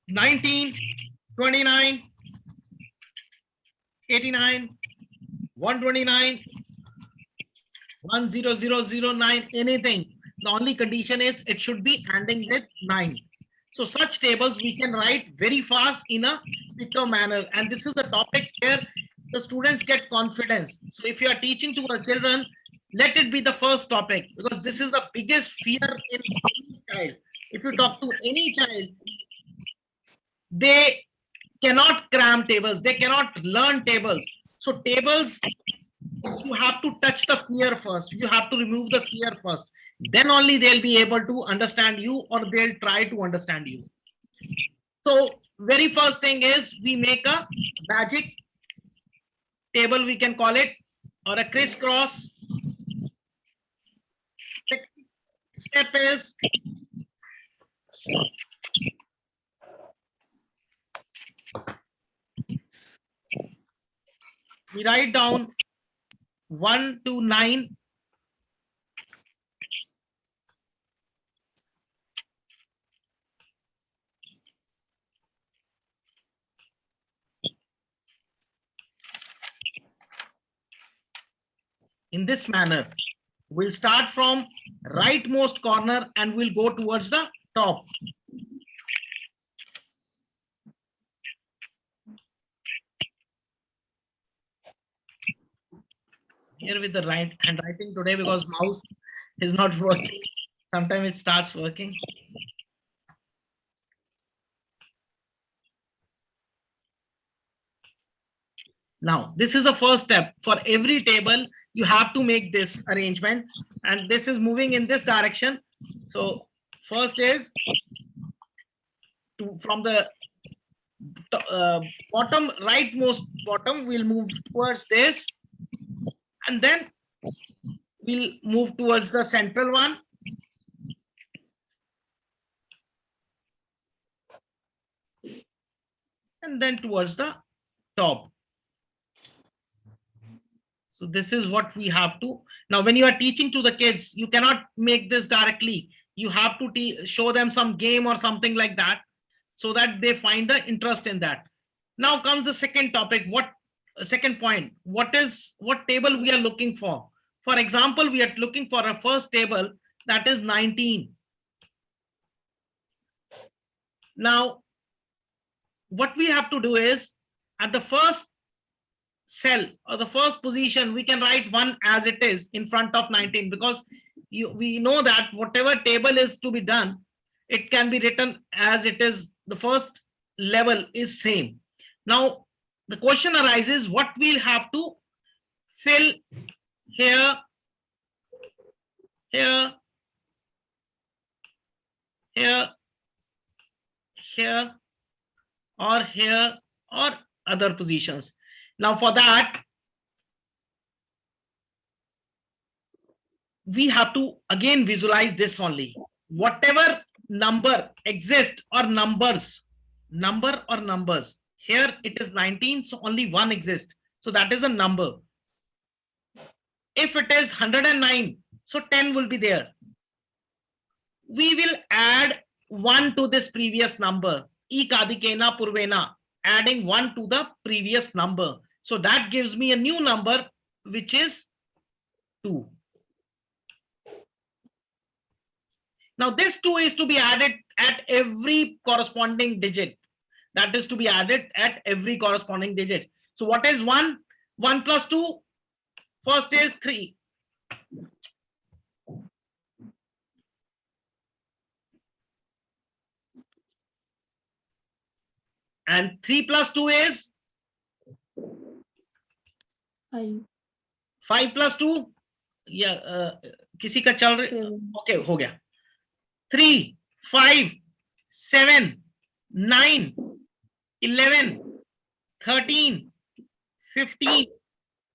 19, 29, 89, 129, 10009, anything. The only condition is it should be ending with 9. So such tables we can write very fast in a quicker manner. And this is the topic where the students get confidence. So if you are teaching to our children, let it be the first topic, because this is the biggest fear in any child. If you talk to any child, they cannot cram tables, they cannot learn tables. So tables, you have to touch the fear first, you have to remove the fear first, then only they'll be able to understand you, or they'll try to understand you. So very first thing is we make a magic table, we can call it, or a crisscross. Step is we write down 1 to 9. In this manner, we'll start from rightmost corner and we'll go towards the top. Here with the right handwriting today, because mouse is not working. Sometimes it starts working. Now, this is the first step. For every table, you have to make this arrangement, and this is moving in this direction. So first is from the bottom, rightmost bottom, we'll move towards this, and then we'll move towards the central one. And then towards the top. So this is what we have to. Now, when you are teaching to the kids, you cannot make this directly. You have to show them some game or something like that, so that they find the interest in that. Now comes the second topic. Second point, what table we are looking for? For example, we are looking for a first table, that is 19. Now, what we have to do is, at the first cell or the first position, we can write 1 as it is in front of 19, because we know that whatever table is to be done, it can be written as it is. The first level is same. Now the question arises, what we'll have to fill here, here, here, here, or here, or other positions. Now for that, we have to again visualize this only. Whatever number exists, or numbers, number or numbers, here it is 19, so only one exists, so that is a number. If it is 109, so 10 will be there. We will add 1 to this previous number, ikadikena purvena, adding 1 to the previous number. So that gives me a new number, which is 2. Now this 2 is to be added at every corresponding digit. That is to be added at every corresponding digit. So what is 1? 1 plus 2, first is 3. And 3 plus 2 is 5. 5 plus 2, yeah, किसी का चल रहा, 7. Okay हो गया. 3, 5, 7, 9, 11, 13, 15,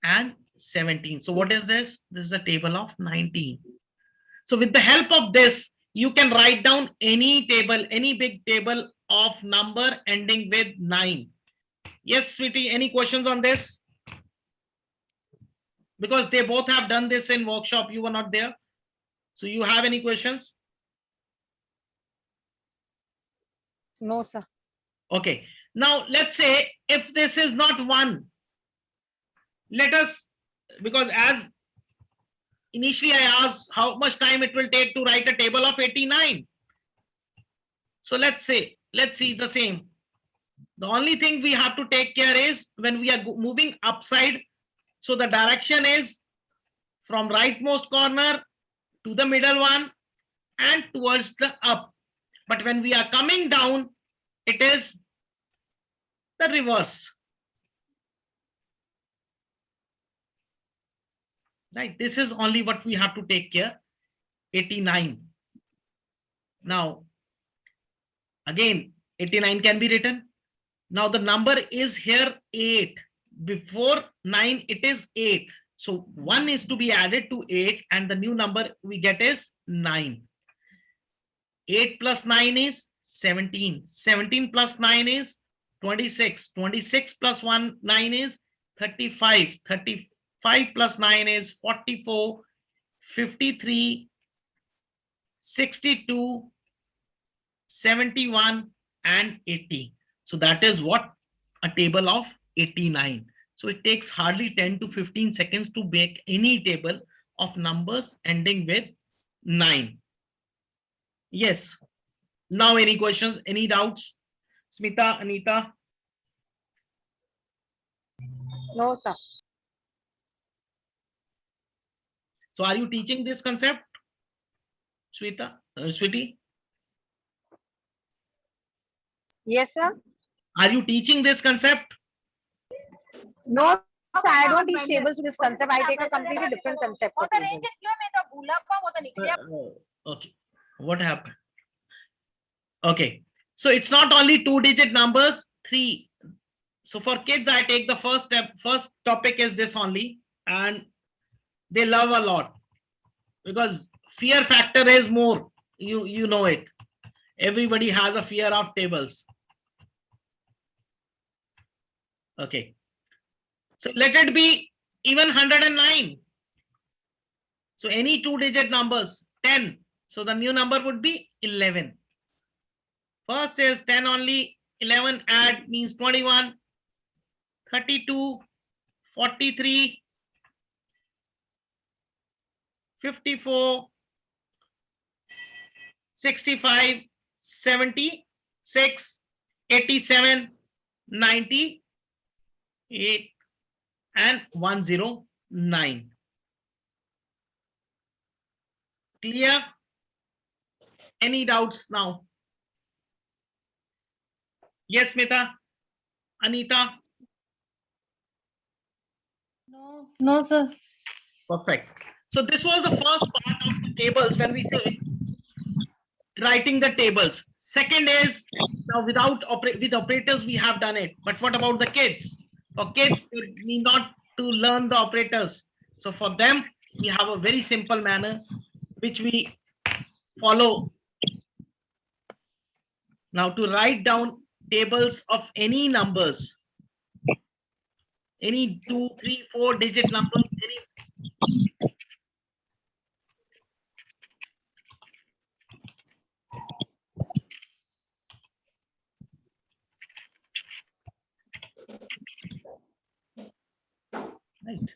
and 17. So what is this? This is a table of 19. So with the help of this, you can write down any table, any big table of number ending with 9. Yes, sweetie, any questions on this? Because they both have done this in workshop, you were not there. So you have any questions? No, sir. Okay. Now let's say if this is not 1, let us, because as initially I asked how much time it will take to write a table of 89. So let's see the same. The only thing we have to take care is when we are moving upside, so the direction is from rightmost corner to the middle one and towards the up. But when we are coming down, it is the reverse. Right? This is only what we have to take care. 89. Now, again, 89 can be written. Now the number is here 8. Before 9, it is 8. So 1 is to be added to 8, and the new number we get is 9. 8 plus 9 is 17. 17 plus 9 is 26. 26 plus 9 is 35. 35 plus 9 is 44. 53. 62. 71 and 80. So that is what a table of 89. So it takes hardly 10 to 15 seconds to make any table of numbers ending with 9. Yes. Now any questions, any doubts? Smita, Anita? No, sir. So are you teaching this concept, Smita, Sweetie? Yes, sir. Are you teaching this concept? No, sir. I don't teach tables with this concept. I take a completely different concept for tables. Okay. What happened? Okay. So it's not only 2-digit numbers, 3. So for kids, I take the first step. First topic is this only, and they love a lot because fear factor is more. You know it. Everybody has a fear of tables. Okay. So let it be even 109. So any 2-digit numbers, 10. So the new number would be 11. First is 10 only, 11 add means 21, 32, 43, 54, 65, 76, 87, 98, and 109. Clear? Any doubts now? Yes, Mita? Anita? No, sir. Perfect. So this was the first part of the tables when we say writing the tables. Second is now with operators we have done it. But what about the kids? For kids, they need not to learn the operators. So for them, we have a very simple manner which we follow. Now to write down tables of any numbers, any 2, 3, 4 digit numbers, any right.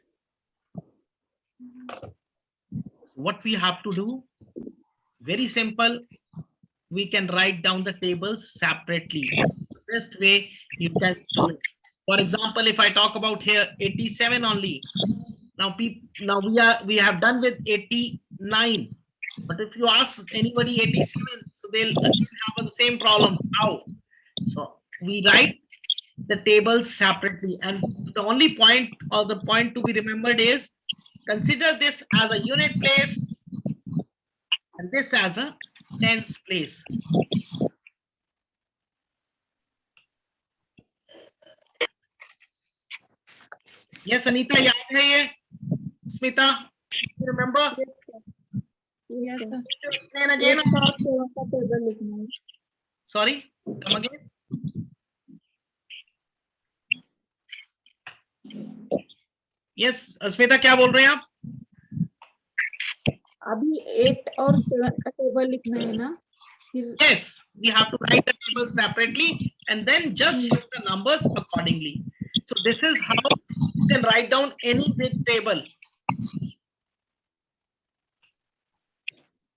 What we have to do, very simple, we can write down the tables separately. Best way you can do it. For example, if I talk about here 87 only, now we have done with 89, but if you ask anybody 87, so they'll again have the same problem. How? So we write the tables separately, and the only point or the point to be remembered is consider this as a unit place and this as a tens place. Yes, Anita, yaad hai ye? Smita, you remember? Yes, sir. Yes, sir. To explain again. 8 और 7 का table लिखना है. Sorry, come again. Yes, Smita क्या बोल रहे हैं आप? अभी 8 और 7 का टेबल लिखना है ना. फिर Yes, we have to write the tables separately and then just shift the numbers accordingly. So this is how you can write down any big table.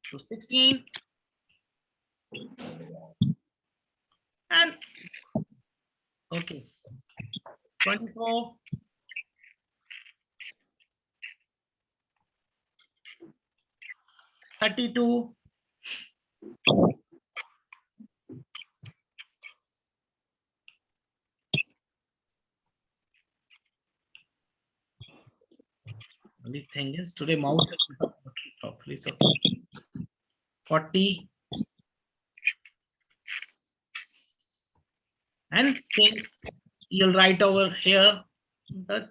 So 16 and okay, 24, 32, 'Only thing is today mouse is not working properly. So 40 and same you'll write over here the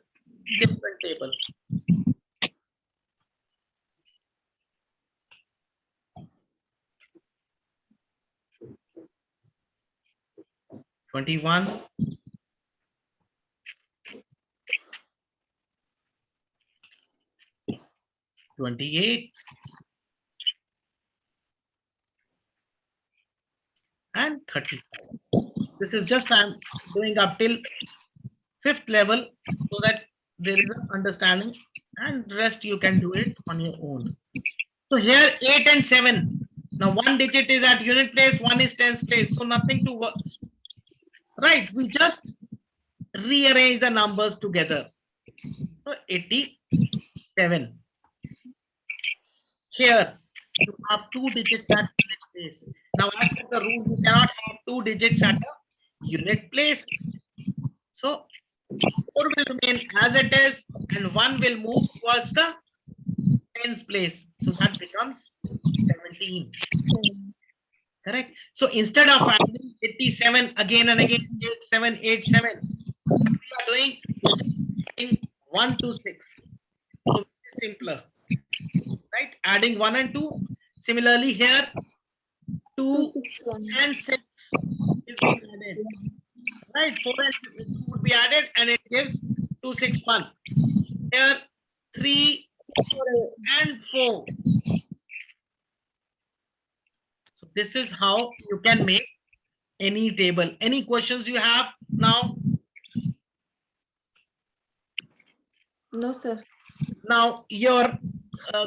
different table. Twenty-one, 28 and 35. This is just I'm doing up till 5th level so that there is an understanding, and rest you can do it on your own. So here 8 and 7. Now one digit is at unit place, one is tens place, so nothing to work. Right, we just rearrange the numbers together. So 87. Here you have 2 digits at unit place. Now as per the rule, you cannot have 2 digits at a unit place. So 4 will remain as it is and 1 will move towards the tens place. So that becomes 17. Correct. So instead of adding 87 again and again, 8787, what we are doing, we are just adding 1 to 6. So it's simpler. Right? Adding 1 and 2. Similarly here, 2 6 1. and 6 is being added. Right? 4 and 6 would be added and it gives 2 6 1. Here 3 and 4. So this is how you can make any table. Any questions you have now? No, sir. Now your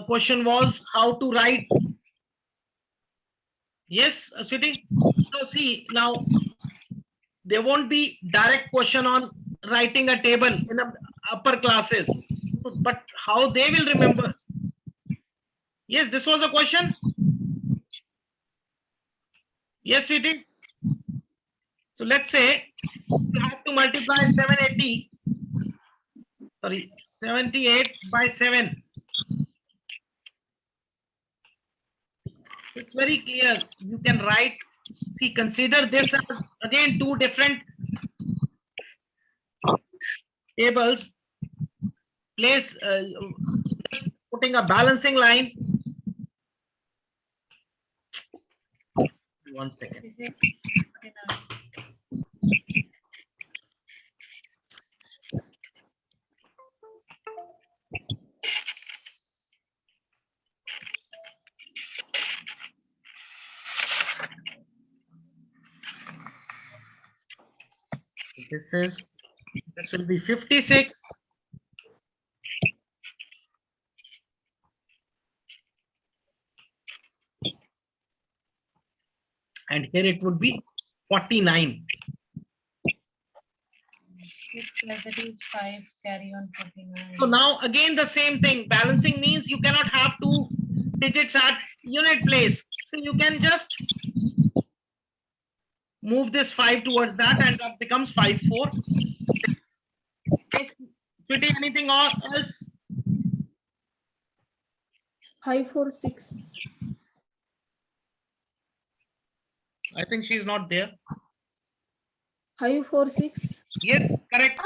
question was how to write. Yes, sweetie. So see, now there won't be direct question on writing a table in a upper classes. But how they will remember? Yes, this was a question. Yes, sweetie. So let's say you have to multiply 780. Sorry, 78 by 7. It's very clear. You can write. See, consider this as again two different tables. Place just putting a balancing line. 1 second. This will be 56. And here it would be 49. It's like that is 5 carry on 49. So now again the same thing. Balancing means you cannot have two digits at unit place. So you can just move this 5 towards that and that becomes 5, 4. Sweetie, anything else? 5, 4, 6. I think she's not there. 5, 4, 6. Yes, correct.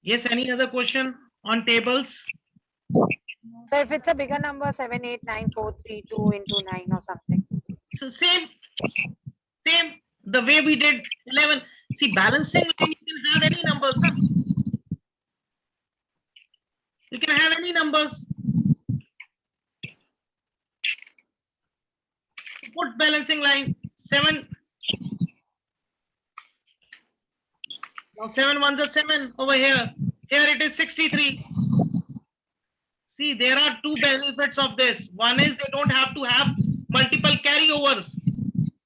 Yes, any other question on tables? So if it's a bigger number, 7, 8, 9, 4, 3, 2 into 9 or something. So same, the way we did 11. See, balancing, you can have any numbers. Huh? You can have any numbers. Put balancing line 7. Now 7 ones are 7 over here. Here it is 63. See, there are two benefits of this. One is they don't have to have multiple carryovers.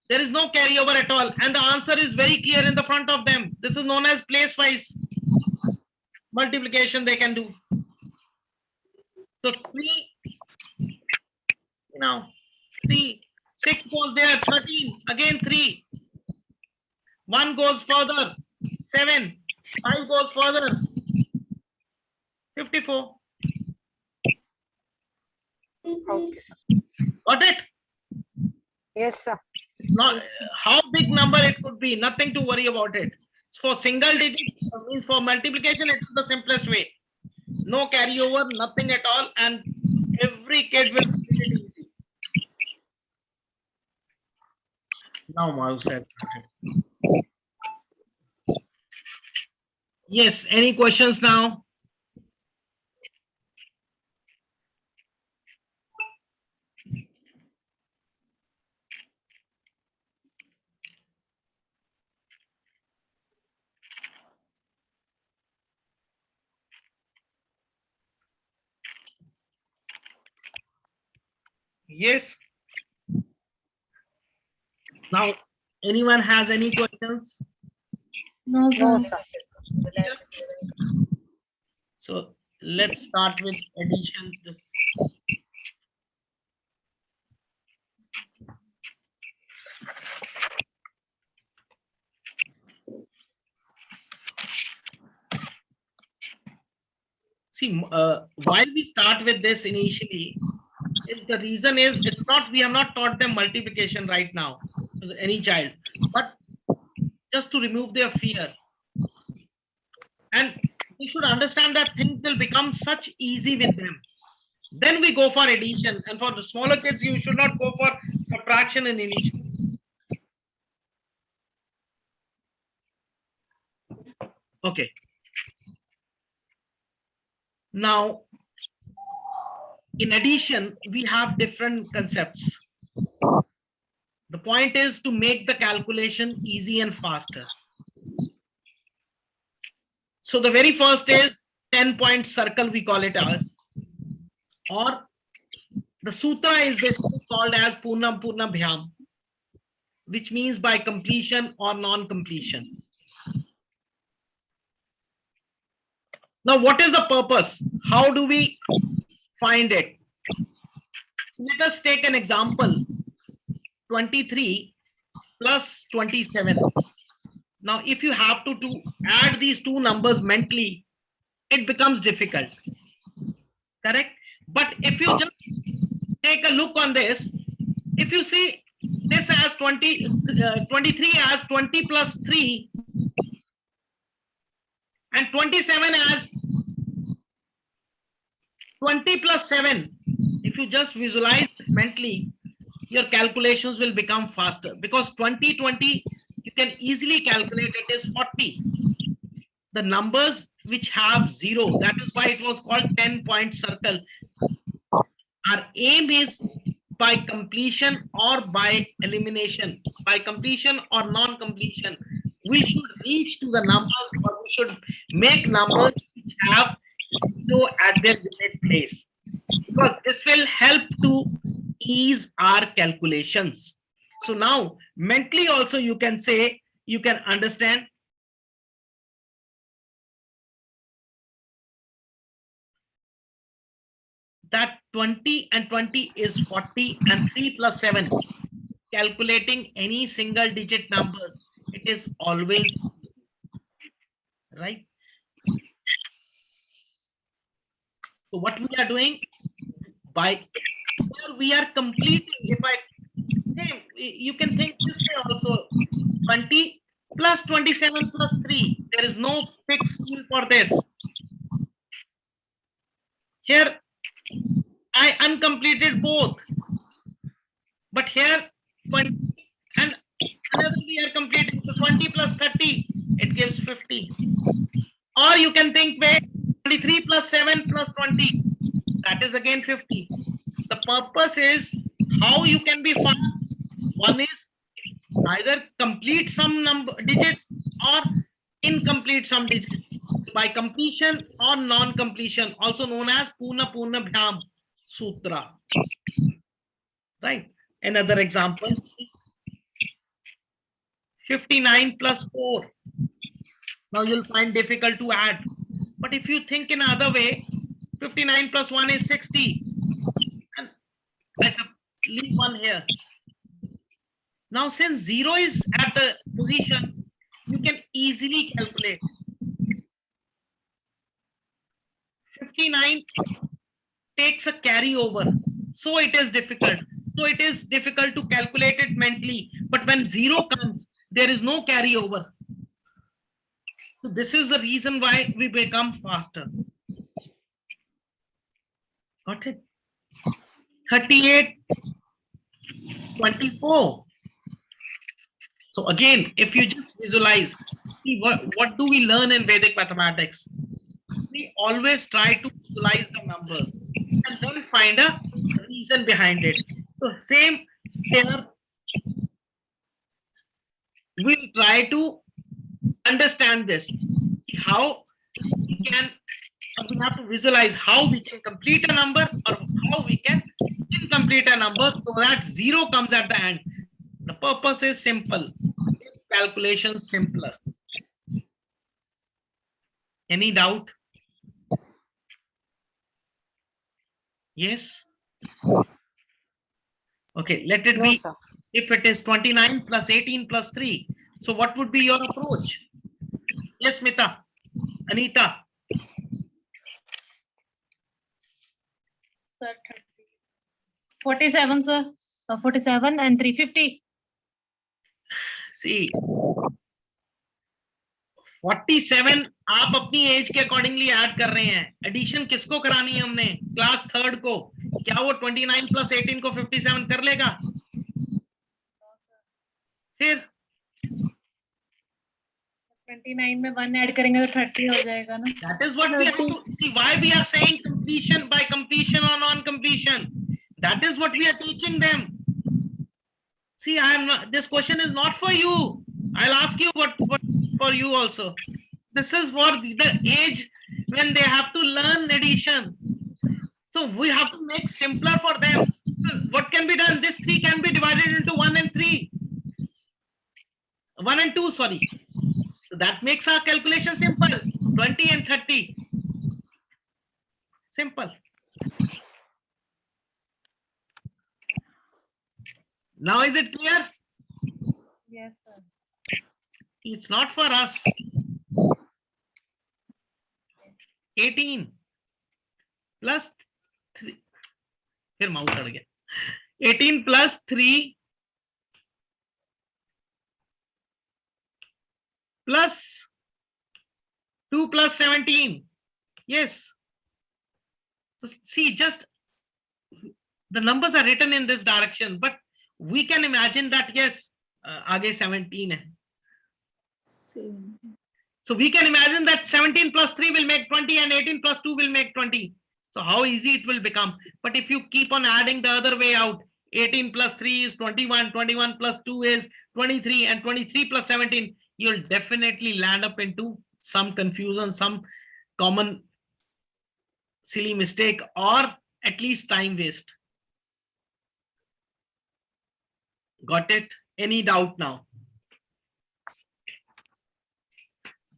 There is no carryover at all. And the answer is very clear in the front of them. This is known as place-wise multiplication they can do. So 3, now 3, 6 goes there, 13, again 3. 1 goes further, 7, 5 goes further, 54. Okay. Got it? Yes, sir. It's not how big number it could be, nothing to worry about it. For single digit, means for multiplication, it's the simplest way. No carryover, nothing at all, and every kid will find it easy. Now mouse has started. Yes, any questions now? Yes. Now, anyone has any questions? No, No, sir. sir. So let's start with addition. This. See, why we start with this initially is the reason is it's not, we have not taught them multiplication right now, any child, but just to remove their fear. And we should understand that things will become such easy with them. Then we go for addition, and for the smaller kids, you should not go for subtraction and addition. Okay. Now, in addition, we have different concepts. The point is to make the calculation easy and faster. So the very first is 10-point circle, we call it as, or the sutra is basically called as Purnam Purnabhyam, which means by completion or non-completion. Now, what is the purpose? How do we find it? Let us take an example. 23 plus 27. Now, if you have to add these two numbers mentally, it becomes difficult. Correct? But if you just take a look on this, if you see this as 23 as 20 plus 3 and 27 as 20 plus 7, if you just visualize this mentally, your calculations will become faster, because 20 you can easily calculate it is 40. The numbers which have 0, that is why it was called 10-point circle. Our aim is by completion or by elimination, by completion or non-completion, we should reach to the numbers, or we should make numbers which have 0 at their unit place, because this will help to ease our calculations. So now mentally also you can say, you can understand that 20 and 20 is 40 and 3 plus 7. Calculating any single digit numbers, it is always right. So what we are doing, by here we are completing. If I think, you can think this way also, 20 plus 27 plus 3, there is no fixed rule for this. Here I uncompleted both, but here 20 and another we are completing. So 20 plus 30, it gives 50. Or you can think, wait, 23 plus 7 plus 20, that is again 50. The purpose is how you can be fast. One is either complete some number digits or incomplete some digits. By completion or non-completion, also known as Purna Purnabhyam Sutra. Right? Another example, 59 plus 4. Now you'll find difficult to add. But if you think in another way, 59 plus 1 is 60. And I leave 1 here. Now since 0 is at the position, you can easily calculate. 59 takes a carryover, so it is difficult. So it is difficult to calculate it mentally. But when 0 comes, there is no carryover. So this is the reason why we become faster. Got it? 38, 24. So again, if you just visualize, see what do we learn in Vedic mathematics? We always try to visualize the numbers and then find a reason behind it. So same here, we'll try to understand this, how we have to visualize how we can complete a number or how we can incomplete a number so that 0 comes at the end. The purpose is simple, calculation simpler. Any doubt? Yes? Okay, let it No, be. sir. If it is 29 plus 18 plus 3, so what would be your approach? Yes, Mita, Anita. Sir, 47, sir. 47 and 350. See, 47 आप अपनी as के accordingly add कर रहे हैं. Addition किसको करानी है हमने? क्लास 3rd को. क्या वो 29 प्लस 18 को 57 कर लेगा? फिर 29 में 1 ऐड करेंगे तो 30 हो जाएगा ना. that is what we have to see. Why we are saying completion by completion or non-completion? That is what we are teaching them. See, I am not. This question is not for you. I'll ask you what for you also. This is for the age when they have to learn addition. So we have to make simpler for them. So what can be done? This 3 can be divided into 1 and 3. 1 and 2, sorry. So that makes our calculation simple. 20 and 30. Simple. Now is it clear? Yes, sir. It's not for us. 18 plus 3. फिर mouse अड़ गया. 18 plus 3 plus 2 plus 17. Yes. So see, just the numbers are written in this direction, but we can imagine that yes, आगे 17 है. Same. So we can imagine that 17 plus 3 will make 20 and 18 plus 2 will make 20. So how easy it will become. But if you keep on adding the other way out, 18 plus 3 is 21, 21 plus 2 is 23, and 23 plus 17, you'll definitely land up into some confusion, some common silly mistake, or at least time waste. Got it? Any doubt now?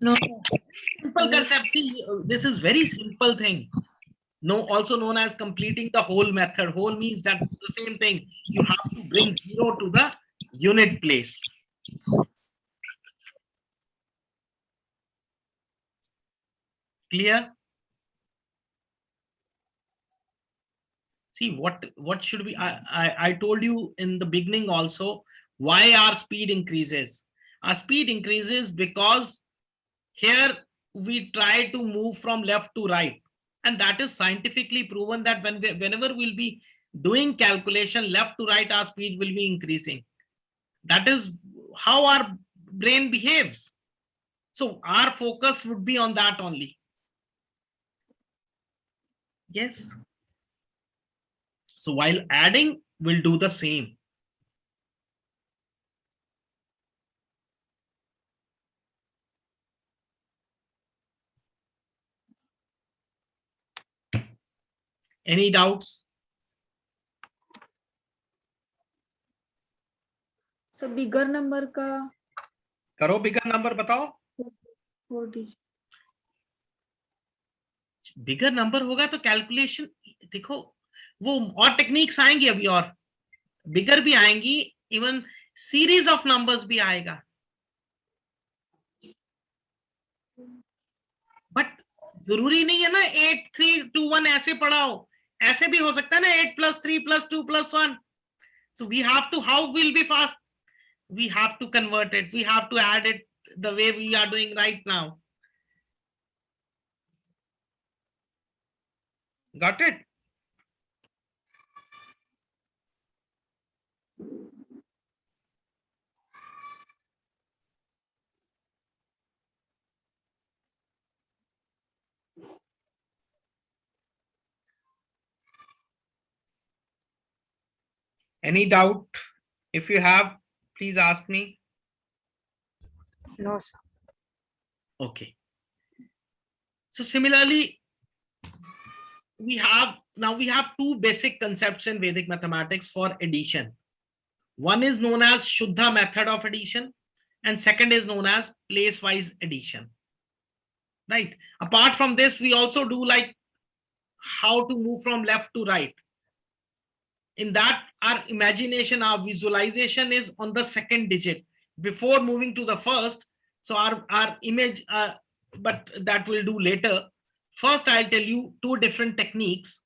No. Simple concept. See, this is very simple thing. No, also known as completing the whole method. Whole means that the same thing. You have to bring 0 to the unit place. Clear? See, what should we? I told you in the beginning also why our speed increases. Our speed increases because here we try to move from left to right, and that is scientifically proven that whenever we'll be doing calculation left to right, our speed will be increasing. That is how our brain behaves. So our focus would be on that only. Yes. So while adding, we'll do the same. Any doubts? So bigger number का करो bigger number बताओ. 4 digit. Bigger number होगा तो calculation देखो वो और techniques आएंगी अभी, और बिगर भी आएंगी, इवन सीरीज ऑफ नंबर्स भी आएगा. बट जरूरी नहीं है ना 8 3 2 1 ऐसे पढ़ाओ. ऐसे भी हो सकता है ना 8 plus 3 plus 2 plus 1. So we have to, how will be fast? We have to convert it. We have to add it the way we are doing right now. Got it? Any doubt? If you have, please ask me. No, sir. Okay. So similarly, we have two basic concepts in Vedic mathematics for addition. One is known as Shuddha method of addition, and second is known as place-wise addition. Right. Apart from this, we also do like how to move from left to right. In that, our imagination, our visualization is on the second digit before moving to the first. So our image, but that we'll do later. First, I'll tell you two different techniques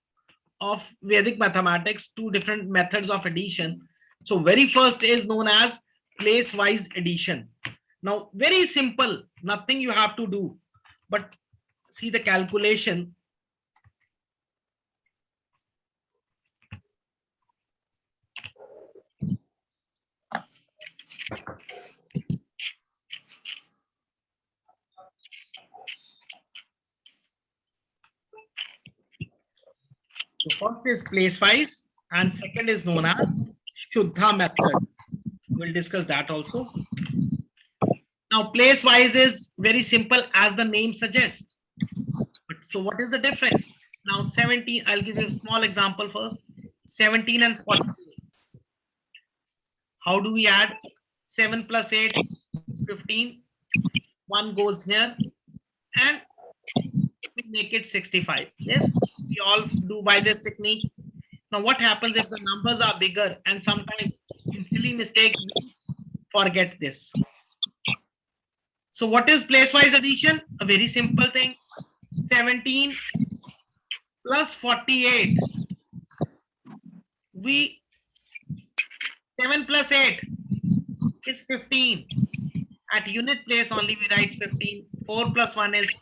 of Vedic mathematics, two different methods of addition. So very first is known as place-wise addition. Now, very simple, nothing you have to do, but see the calculation. So first is place-wise and second is known as Shuddha method. We'll discuss that also. Now place wise is very simple as the name suggests. But so what is the difference? Now 17, I'll give you a small example first. 17 and 40. How do we add? 7 plus 8, 15. 1 goes here and we make it 65. Yes, we all do by this technique. Now what happens if the numbers are bigger and sometimes in silly mistake we forget this. So what is place-wise addition? A very simple thing. 17 plus 48. 7 plus 8 is 15. At unit place only we write 15. 4 plus 1 is 5.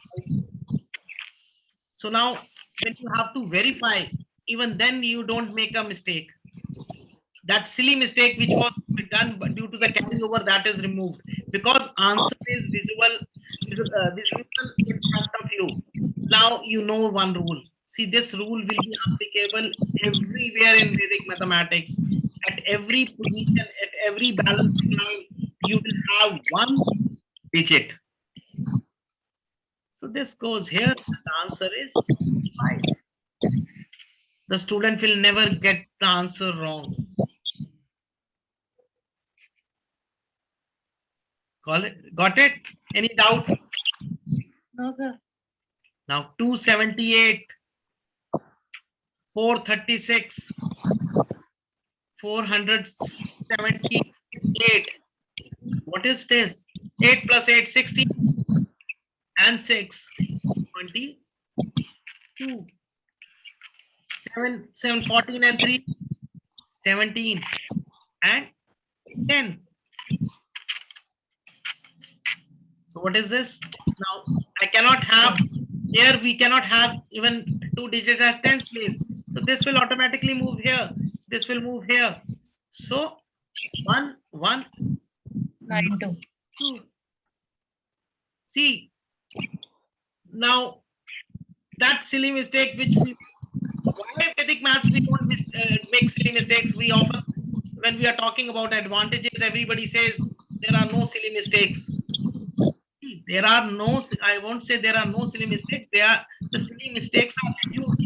So now when you have to verify, even then you don't make a mistake. That silly mistake which was done due to the carryover, that is removed because answer is visible in front of you. Now you know one rule. See, this rule will be applicable everywhere in Vedic mathematics. At every position, at every balancing line, you will have one digit. So this goes here. The answer is 5. The student will never get the answer wrong. Got it? Any doubt? No, sir. Now 278, 436, 478. What is this? 8 plus 8, 16. And 6, 22. 7, 14 and 3, 17. And 10. So what is this? Now I cannot have, here we cannot have even 2 digits at 10th place. So this will automatically move here. This will move here. So 1, 1, 9, 2. 2. See, now that silly mistake which we, why Vedic maths we don't make silly mistakes. We often, when we are talking about advantages, everybody says there are no silly mistakes. There are no, I won't say there are no silly mistakes. The silly mistakes are reduced.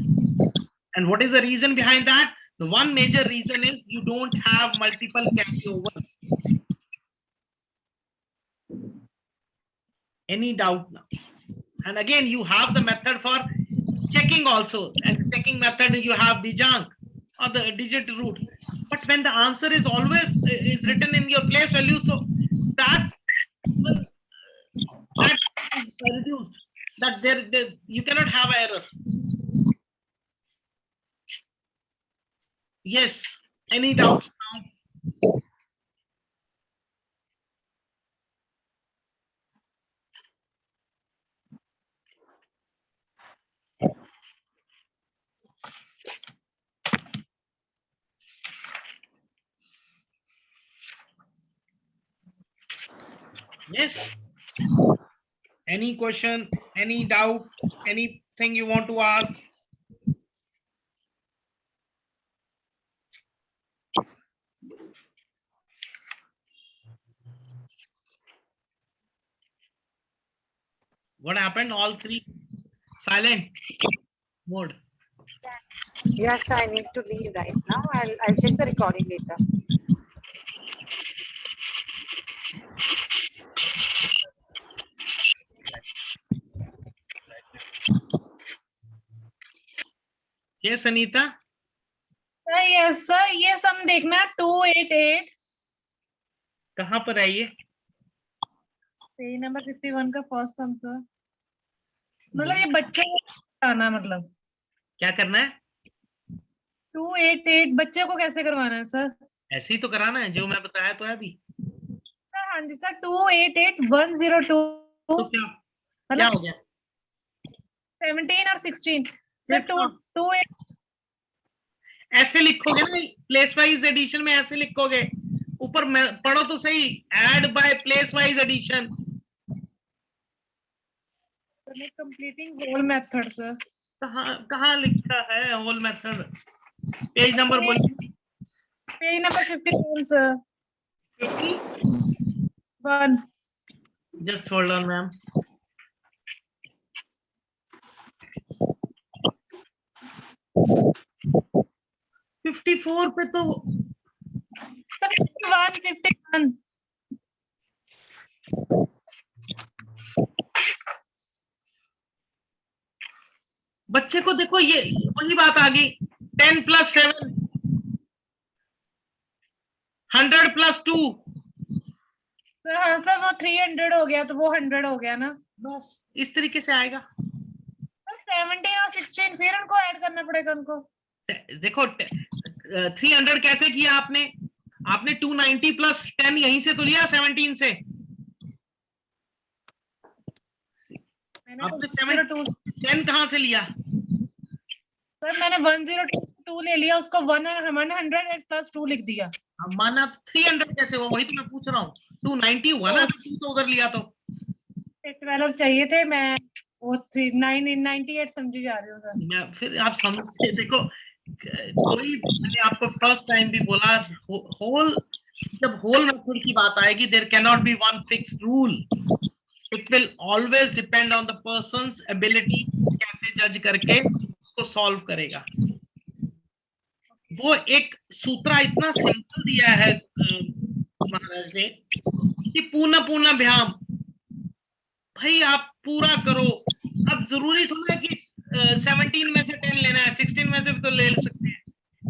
And what is the reason behind that? The one major reason is you don't have multiple carryovers. Any doubt now? And again, you have the method for checking also. And checking method, you have Bijang or the digit root. But when the answer is always is written in your place value, so that is reduced. That there you cannot have error. Yes. Any doubts now? Yes. Any question, any doubt, anything you want to ask? What happened? All three silent mode. Yes, I need to leave right now. I'll check the recording later. Yes, Anita. Yes sir, ये सम देखना 288 कहाँ पर है ये? Page number 51 का first सम sir. मतलब ये बच्चे को करना, मतलब क्या करना है? 288 बच्चे को कैसे करवाना है सर? ऐसे ही तो कराना है जो मैं बताया तो है अभी. सर हाँ जी सर, 288102. तो क्या हो गया? 17 और 16 सर. 28 ऐसे लिखोगे ना, प्लेस वाइज एडिशन में ऐसे लिखोगे. ऊपर पढ़ो तो सही, add by place wise addition. Completing whole method sir. कहाँ लिखा है होल मेथड? पेज नंबर बोलिए. Page number 51 sir. 51. Just hold on ma'am. Sir 54 पे तो 151 बच्चे को देखो, ये वही बात आ गई, 10 + 7 100 + 2, सर। हाँ सर, वो 300 हो गया तो वो 100 हो गया ना। बस इस तरीके से आएगा। तो 17 और 16 फिर उनको ऐड करना पड़ेगा उनको। देखो 300 कैसे किया आपने? आपने 290 + 10 यहीं से तो लिया, 17 से। मैंने आपने 102 10 कहां से लिया? सर, मैंने 102 ले लिया, उसको 100 + 2 लिख दिया। अब माना 300 कैसे हुआ? वही तो मैं पूछ रहा हूँ। 291 अगर 2 तो उधर लिया तो 12 चाहिए थे, मैं वो 98 समझी जा रही हूँ सर। मैं फिर आप समझते, देखो कोई, मैंने आपको फर्स्ट टाइम भी बोला, होल, जब होल मेथड की बात आएगी, there can not be one fix rule, it will always depend on the person's ability, कैसे जज करके उसको सॉल्व करेगा। वो एक सूत्र इतना सिंपल दिया है महाराज ने कि पूर्णाभ्याम, भाई आप पूरा करो। अब जरूरी थोड़ा है कि 17 में से 10 लेना है, 16 में से भी तो ले सकते हैं।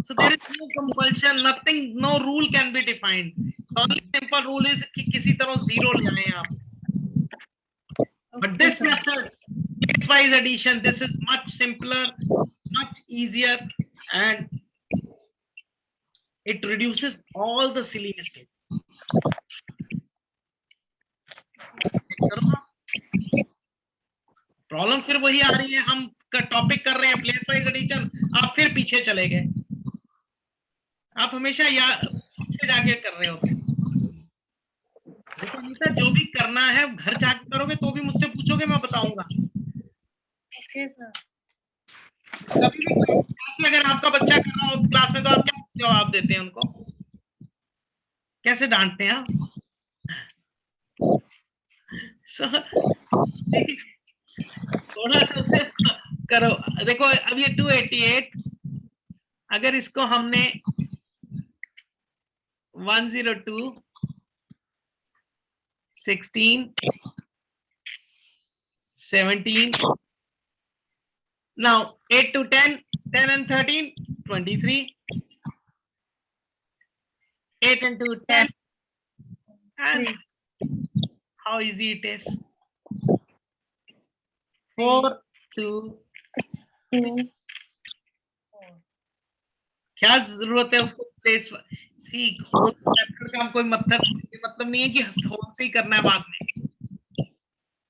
So there is no compulsion, nothing, no rule can be defined. The only simple rule is कि किसी तरह 0 ले आए आप। But this method, place-wise addition, this is much simpler, much easier, and it reduces all the silly mistakes. Problem फिर वही आ रही है, हम टॉपिक कर रहे हैं प्लेस वाइज एडिशन, आप फिर पीछे चले गए। आप हमेशा पीछे जाके कर रहे होते। देखो अनीता, जो भी करना है घर जाके करोगे तो भी मुझसे पूछोगे, मैं बताऊंगा। Okay sir. कभी भी क्लास में अगर आपका बच्चा कर रहा हो क्लास में, तो आप क्या जवाब देते हैं उनको? कैसे डांटते हैं आप? थोड़ा सा करो। देखो अब ये 288, अगर इसको हमने 102 16 17, now 8 to 10, 10 and 13, 23, 8 and 2, 10, and how easy it is. 4 2 क्या जरूरत है उसको प्लेस सी होल का कोई मतलब नहीं है कि होल से ही करना है बाद में।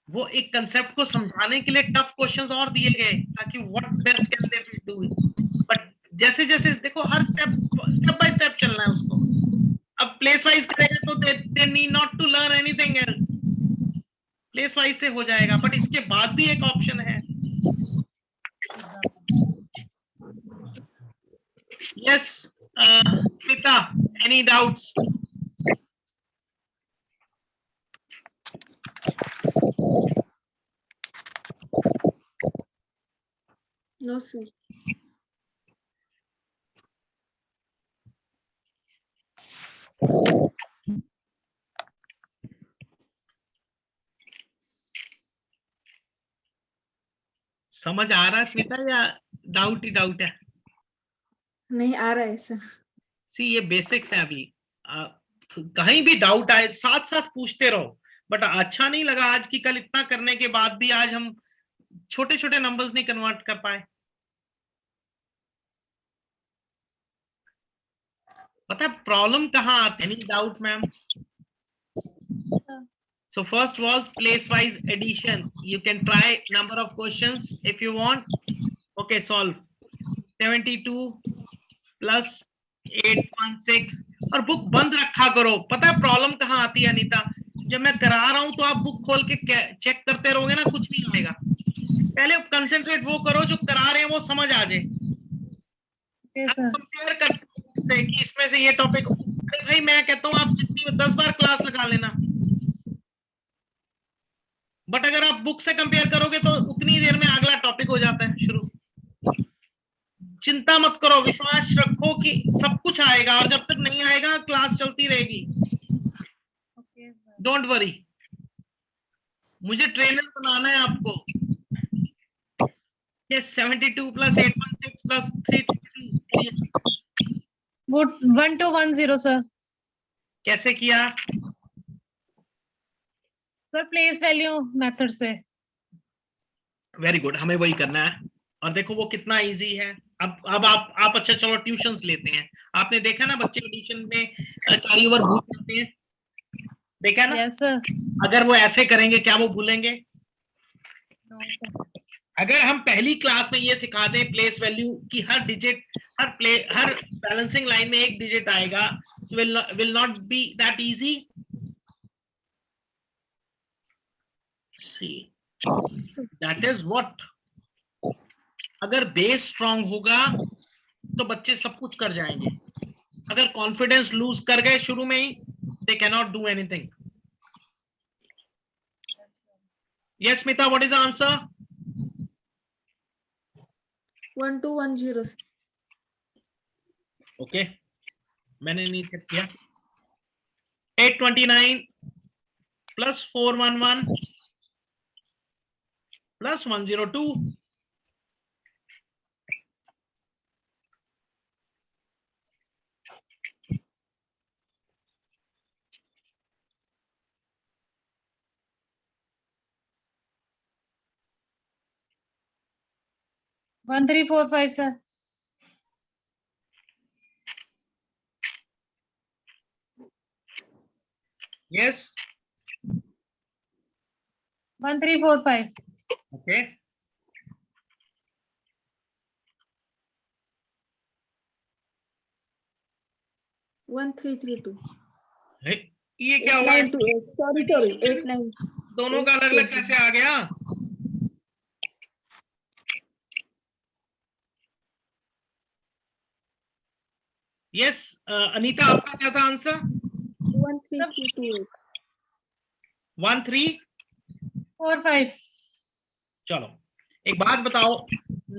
वो एक कंसेप्ट को समझाने के लिए टफ क्वेश्चंस और दिए गए ताकि what best can they do. But जैसे जैसे देखो हर स्टेप बाय स्टेप चलना है उसको। अब प्लेस वाइज करेगा तो they need not to learn anything else, place wise से हो जाएगा। बट इसके बाद भी एक ऑप्शन है। Yes, Smita, any doubts? No, sir. समझ आ रहा है स्मिता या डाउट ही डाउट है? नहीं आ रहा है सर। सी ये बेसिक्स है। अभी कहीं भी डाउट आए साथ साथ पूछते रहो। बट अच्छा नहीं लगा आज की कल इतना करने के बाद भी आज हम छोटे छोटे नंबर्स नहीं कन्वर्ट कर पाए। पता है प्रॉब्लम कहाँ आती है? Any doubt ma'am? So first was place wise addition. You can try number of questions if you want. Okay, solve 72 plus 816 और बुक बंद रखा करो। पता है प्रॉब्लम कहाँ आती है अनीता? जब मैं करा रहा हूं तो आप बुक खोल के चेक करते रहोगे ना, कुछ नहीं आएगा। पहले कंसंट्रेट वो करो जो करा रहे हैं वो समझ आ जाए। कंपेयर करते कि इसमें से ये टॉपिक, भाई मैं कहता हूँ आप जितनी 10 बार क्लास लगा लेना, बट अगर आप बुक से कंपेयर करोगे तो उतनी देर में अगला टॉपिक हो जाता है शुरू। चिंता मत करो, विश्वास रखो कि सब कुछ आएगा, और जब तक नहीं आएगा क्लास चलती रहेगी। डोंट वरी, मुझे ट्रेनर बनाना है आपको। ये 72 प्लस 816 प्लस 3 वो 1210 सर। कैसे किया सर प्लेस वैल्यू मेथड से। वेरी गुड, हमें वही करना है। और देखो वो कितना इजी है। अब आप अच्छा चलो ट्यूशंस लेते हैं। आपने देखा ना बच्चे एडिशन में कैरी ओवर भूल जाते हैं, देखा ना? Yes sir. अगर वो ऐसे करेंगे क्या वो भूलेंगे? अगर हम पहली क्लास में ये सिखा दें प्लेस वैल्यू की हर डिजिट, हर बैलेंसिंग लाइन में एक डिजिट आएगा, will not be that easy. See, that is what. अगर बेस स्ट्रांग होगा तो बच्चे सब कुछ कर जाएंगे। अगर कॉन्फिडेंस लूज कर गए शुरू में ही, they cannot do anything. Yes, Smita, what is the answer? 1210. Okay, मैंने नहीं चेक किया। 829 plus 411 plus 102। One 1345 sir. Yes, 1345। okay. One three three two. ये क्या हुआ? 898. Sorry 89. दोनों का अलग अलग कैसे आ गया? यस, अनीता आपका क्या था आंसर? 13328. 1345। चलो एक बात बताओ,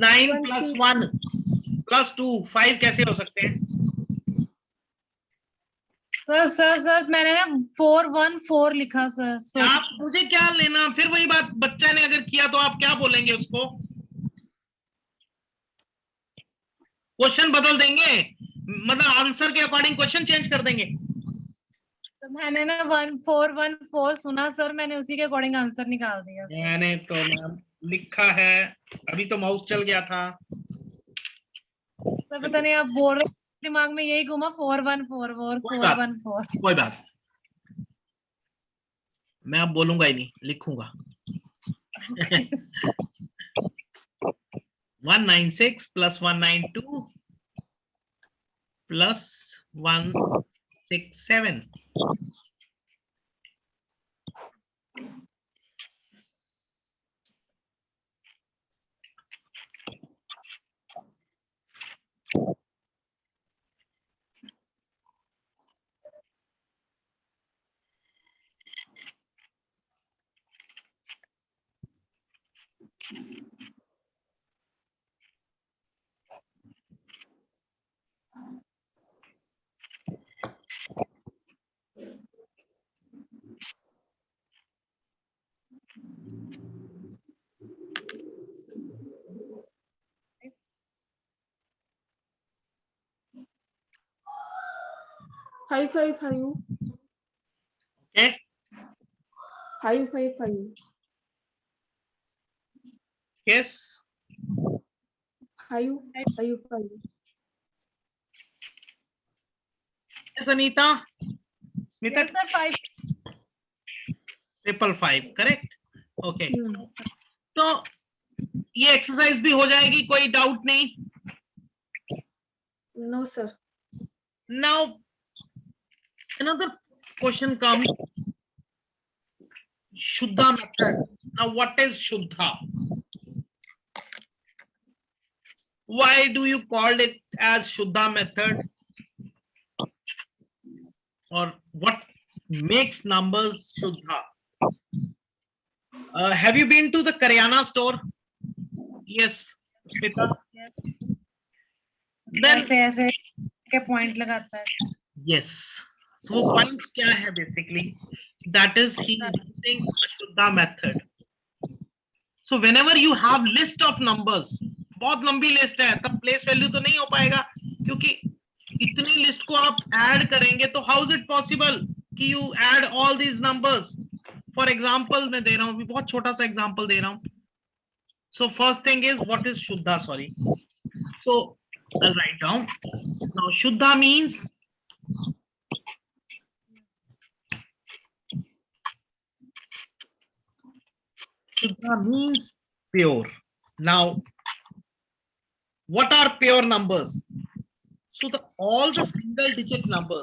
9 प्लस 1 प्लस 2 5 कैसे हो सकते हैं? सर मैंने ना 414 लिखा सर। आप मुझे क्या लेना? फिर वही बात, बच्चा ने अगर किया तो आप क्या बोलेंगे उसको? क्वेश्चन बदल देंगे, मतलब आंसर के अकॉर्डिंग क्वेश्चन चेंज कर देंगे। तो मैंने ना 1414 सुना सर, मैंने उसी के अकॉर्डिंग आंसर निकाल दिया। मैंने तो मैम लिखा है, अभी तो माउस चल गया था। सर पता नहीं आप बोल रहे, दिमाग में यही घुमा 4144 414। कोई बात, मैं अब बोलूंगा ही नहीं, लिखूंगा। 196 plus 192 plus 167। Five five five. Okay, 555. yes, 555. yes Anita, Smita, Yes, sir, 5। 555 correct. Okay, Hmm. तो ये एक्सरसाइज भी हो जाएगी, कोई डाउट नहीं। No sir. Now another question comes, Shuddha method. Now what is Shuddha? Why do you call it as Shuddha method? Or what makes numbers Shuddha? Have you been to the Karyana store? Yes, Smita. Then ऐसे ऐसे के point लगाता है. yes. So points क्या है basically? That is he is using a Shuddha method. So whenever you have list of numbers, बहुत लंबी list है, तब प्लेस वैल्यू तो नहीं हो पाएगा, क्योंकि इतनी लिस्ट को आप ऐड करेंगे तो हाउ इज इट पॉसिबल कि you add all these numbers. For example मैं दे रहा हूं, बहुत छोटा सा एग्जांपल दे रहा हूं. So first thing is what is शुद्धा, sorry. So I'll write down. Now Shuddha means pure. Now what are pure numbers? So all the single digit number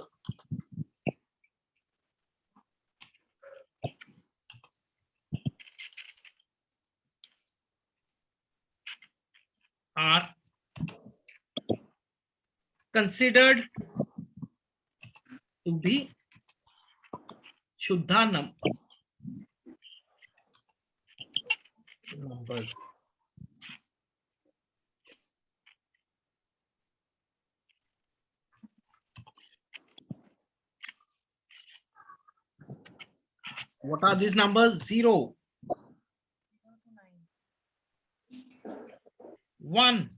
are considered to be Shuddha numbers. What are these numbers? 0, 1,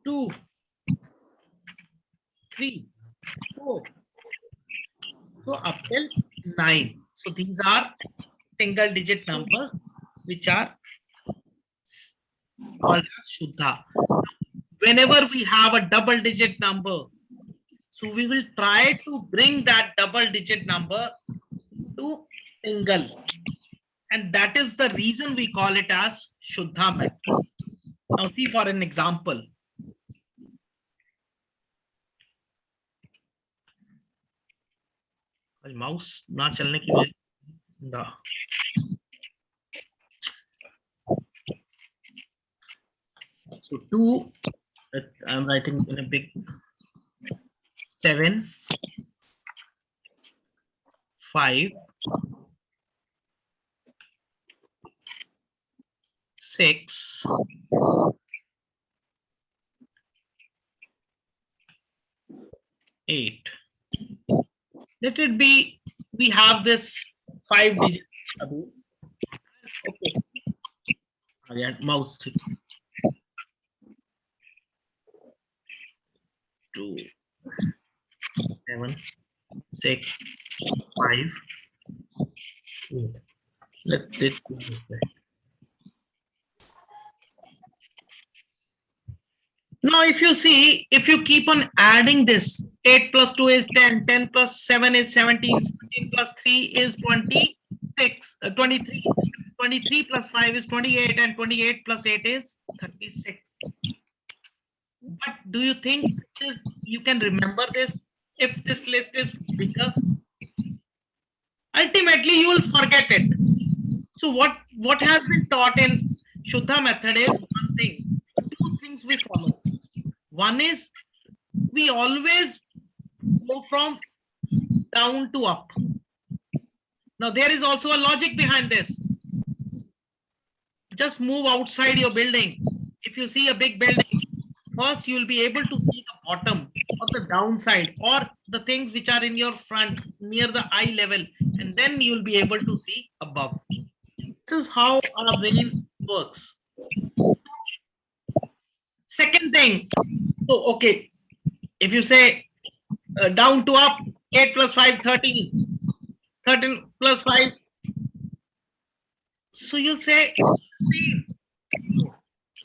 2, 3, 4. So up till 9. So these are single digit numbers which are called as Shuddha. Whenever we have a double digit number, so we will try to bring that double digit number to single, and that is the reason we call it as Shuddha method. Now see for an example. Mouse ना चलने की वजह. So 2, I'm writing in a big 7, 5, 6, 8. Let it be, we have this 5 digit. Okay. Again, mouse. 2, 7, 6, 5, 8. Let it go this way. Now, if you see, if you keep on adding this, 8 plus 2 is 10, 10 plus 7 is 17, 17 plus 3 is 26, 23, 23 plus 5 is 28, and 28 plus 8 is 36. But do you think this is, you can remember this if this list is bigger? Ultimately, you will forget it. So what has been taught in Shuddha method is one thing, two things we follow. One is we always go from down to up. Now there is also a logic behind this. Just move outside your building. If you see a big building, first you will be able to see the bottom or the downside or the things which are in your front near the eye level, and then you will be able to see above. This is how our brain works. Second thing, so okay, if you say down to up, 8 plus 5, 13, 13 plus 5, so you'll say, see.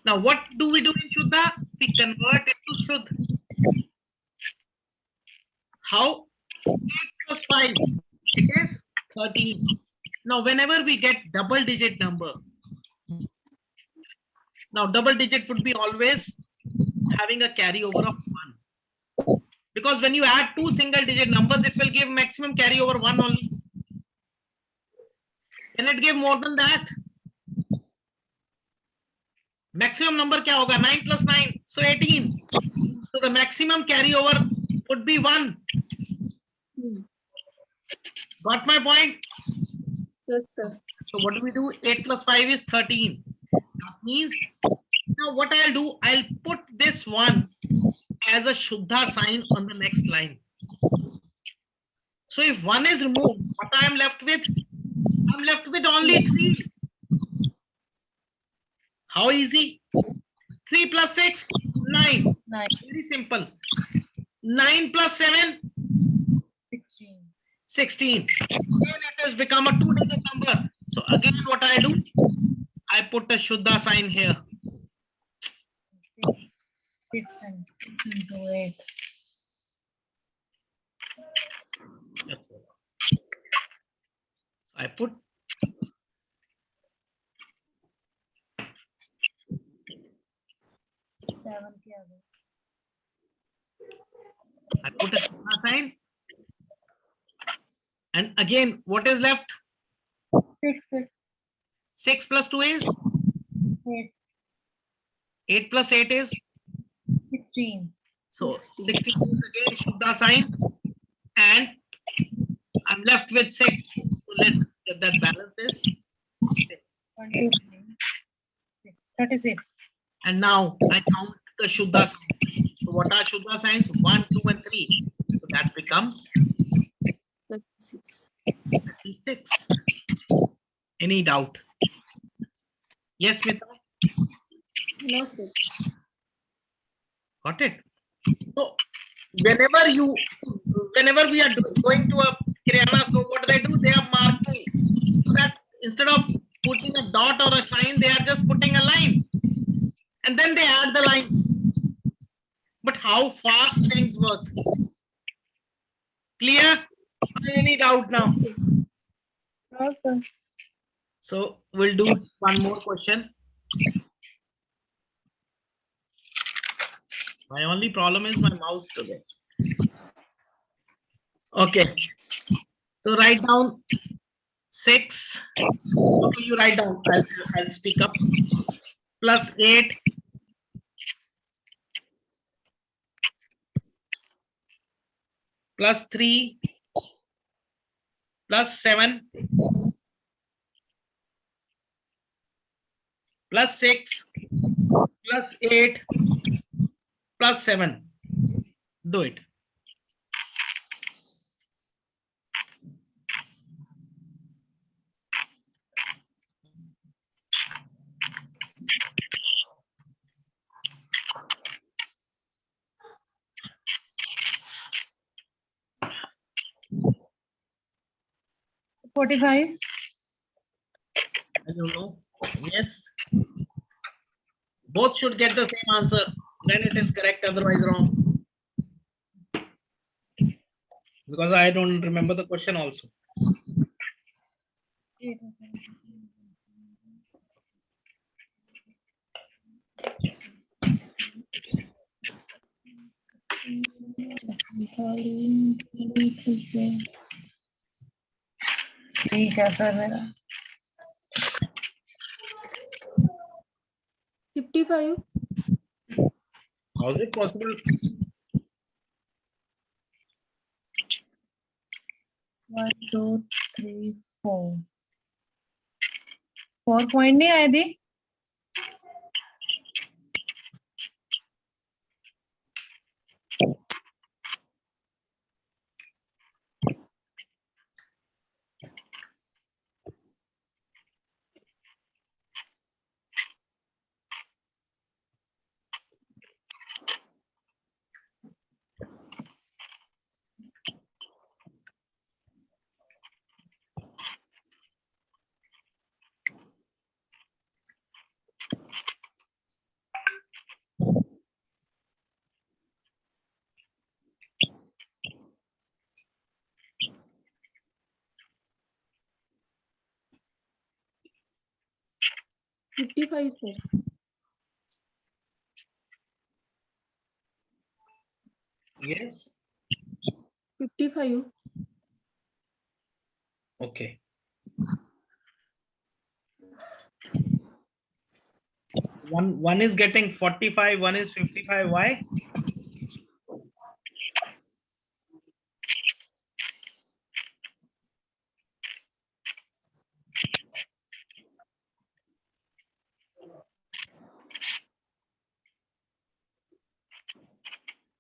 Now what do we do in Shuddha? We convert it to Shuddha. How? 8 plus 5, it is 13. Now whenever we get double digit number, now double digit would be always having a carryover of 1. Because when you add two single digit numbers, it will give maximum carryover 1 only. Can it give more than that? Maximum number क्या होगा? 9 plus 9, so 18. So the maximum carryover would be 1. Got my point? Yes, sir. So what do we do? 8 plus 5 is 13. That means now what I'll do, I'll put this one as a Shuddha sign on the next line. So if 1 is removed, what I am left with? I'm left with only 3. How easy? 3 plus 6, 9. Very simple. 9 plus 7, 16. Then it has become a 2-digit number. So again, what I do? I put a Shuddha sign here. 6 and 8. I put a Shuddha sign. And again, what is left? 6 plus 2 is? 8 plus 8 is? 16. So 16 is again Shuddha sign. And I'm left with 6. So let's get that balance is 6. 36. And now I count the Shuddha signs. So what are Shuddha signs? 1, 2, and 3. So that becomes 36. 36. Any doubt? Yes, Mita? No, sir. Got it? So whenever we are going to a Kirana store, what do? They are marking. So that instead of putting a dot or a sign, they are just putting a line. And then they add the lines. But how fast things work? Clear? Any doubt now? No, sir. So we'll do one more question. My only problem is my mouse today. Okay. So write down 6. Okay, you write down. I'll speak up. Plus 8. Plus 3. Plus 7. Plus 6. Plus 8. Plus 7. Do it. — 45. I don't know. Yes. Both should get the same answer. Then it is correct, otherwise wrong. Because I don't remember the question also. ठीक है sir मेरा. 55. How is it possible? 1, 2, 3, 4. 4 point नहीं आए दी. $55, sir. Yes. 55. Okay. One is getting 45, one is 55. Why?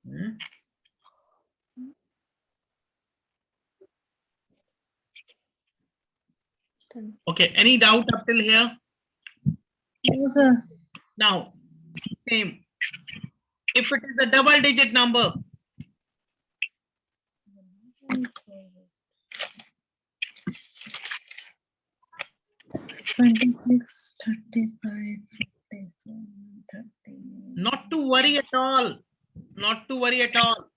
Hmm? Okay, any doubt up till here? No, sir. Now, same. If it is a double digit number, 26, 35, 47, 30. not to worry at all. Not to worry at all.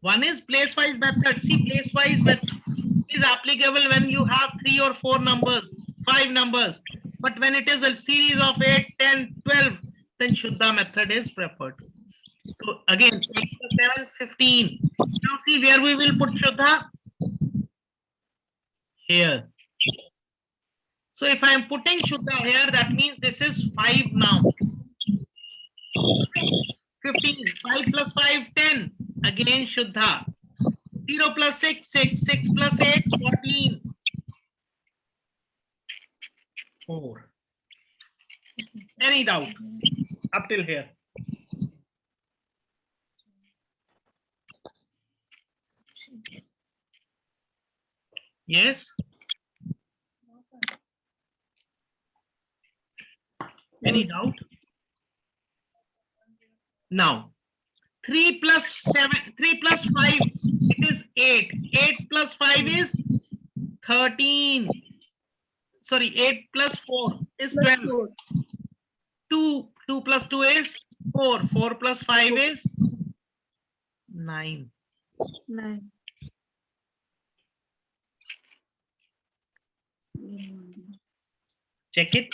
One is place-wise method. See, place-wise method is applicable when you have 3 or 4 numbers, 5 numbers. But when it is a series of 8, 10, 12, then Shuddha method is preferred. So again, 8 plus 7, 15. Now see where we will put Shuddha? Here. So if I am putting Shuddha here, that means this is 5 now. 15, 5 plus 5, 10. Again Shuddha. 0 plus 6, 6, 6 plus 8, 14. 4. Any doubt up till here? Yes? Any doubt? Now, 3 plus 7, 3 plus 5, it is 8. 8 plus 5 is 13. Sorry, 8 plus 4 is 12. 2 plus 2 is 4. 4 plus 5 is 9. 9. Check it.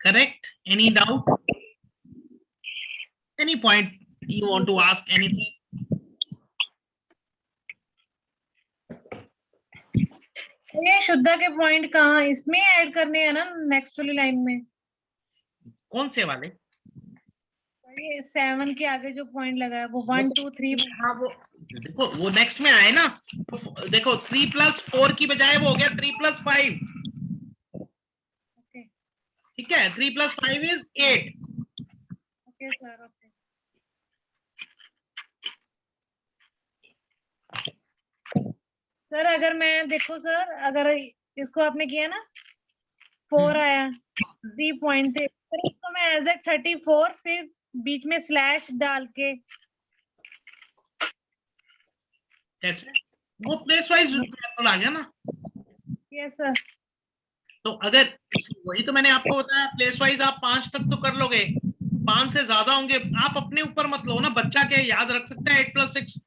Correct? Any doubt? Any point you want to ask? Anything? ये शुद्धा के point कहाँ इसमें add करने हैं ना next वाली line में कौन से वाले? ये 7 के आगे जो पॉइंट लगा है वो 1 2 3 हाँ वो देखो वो नेक्स्ट में आए ना तो देखो 3 प्लस 4 की बजाय वो हो गया 3 प्लस 5 ओके ठीक है 3 plus 5 is 8 okay sir okay sir अगर मैं देखो सर अगर इसको आपने किया ना 4 आया 3 पॉइंट थे फिर इसको मैं एज ए 34 फिर बीच में स्लैश डाल के कैसे वो प्लेस वाइज आ गया ना यस सर तो अगर वही तो मैंने आपको बताया प्लेस वाइज आप 5 तक तो कर लोगे 5 से ज्यादा होंगे आप अपने ऊपर मत लो ना बच्चा के याद रख सकता है 8 प्लस 6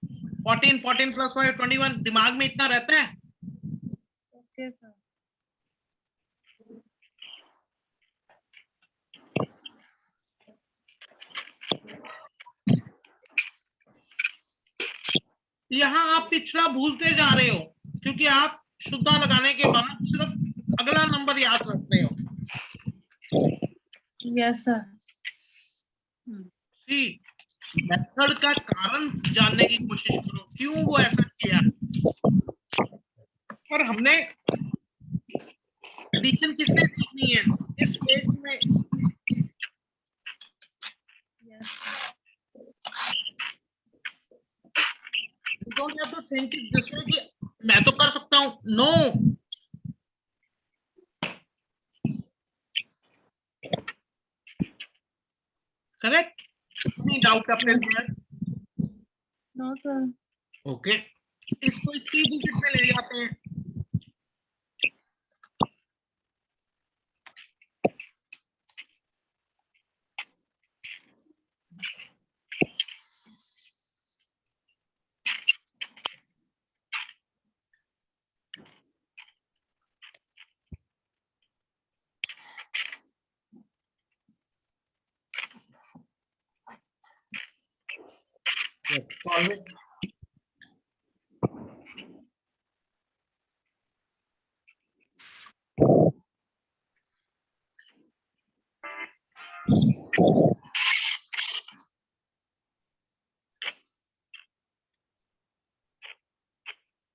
14 14 प्लस 5 21 दिमाग में इतना रहता है ओके सर यहाँ आप पिछला भूलते जा रहे हो क्योंकि आप शुद्धा लगाने के बाद सिर्फ अगला नंबर याद रखते हो यस सर सी मेथड का कारण जानने की कोशिश करो क्यों वो ऐसा किया और हमने एडिशन किसने सीखनी है इस पेज में don't have to think it this way कि मैं तो कर सकता हूं नो करेक्ट एनी डाउट अपने में नो सर ओके इसको 3 डिजिट में ले जाते हैं Yes, solve it.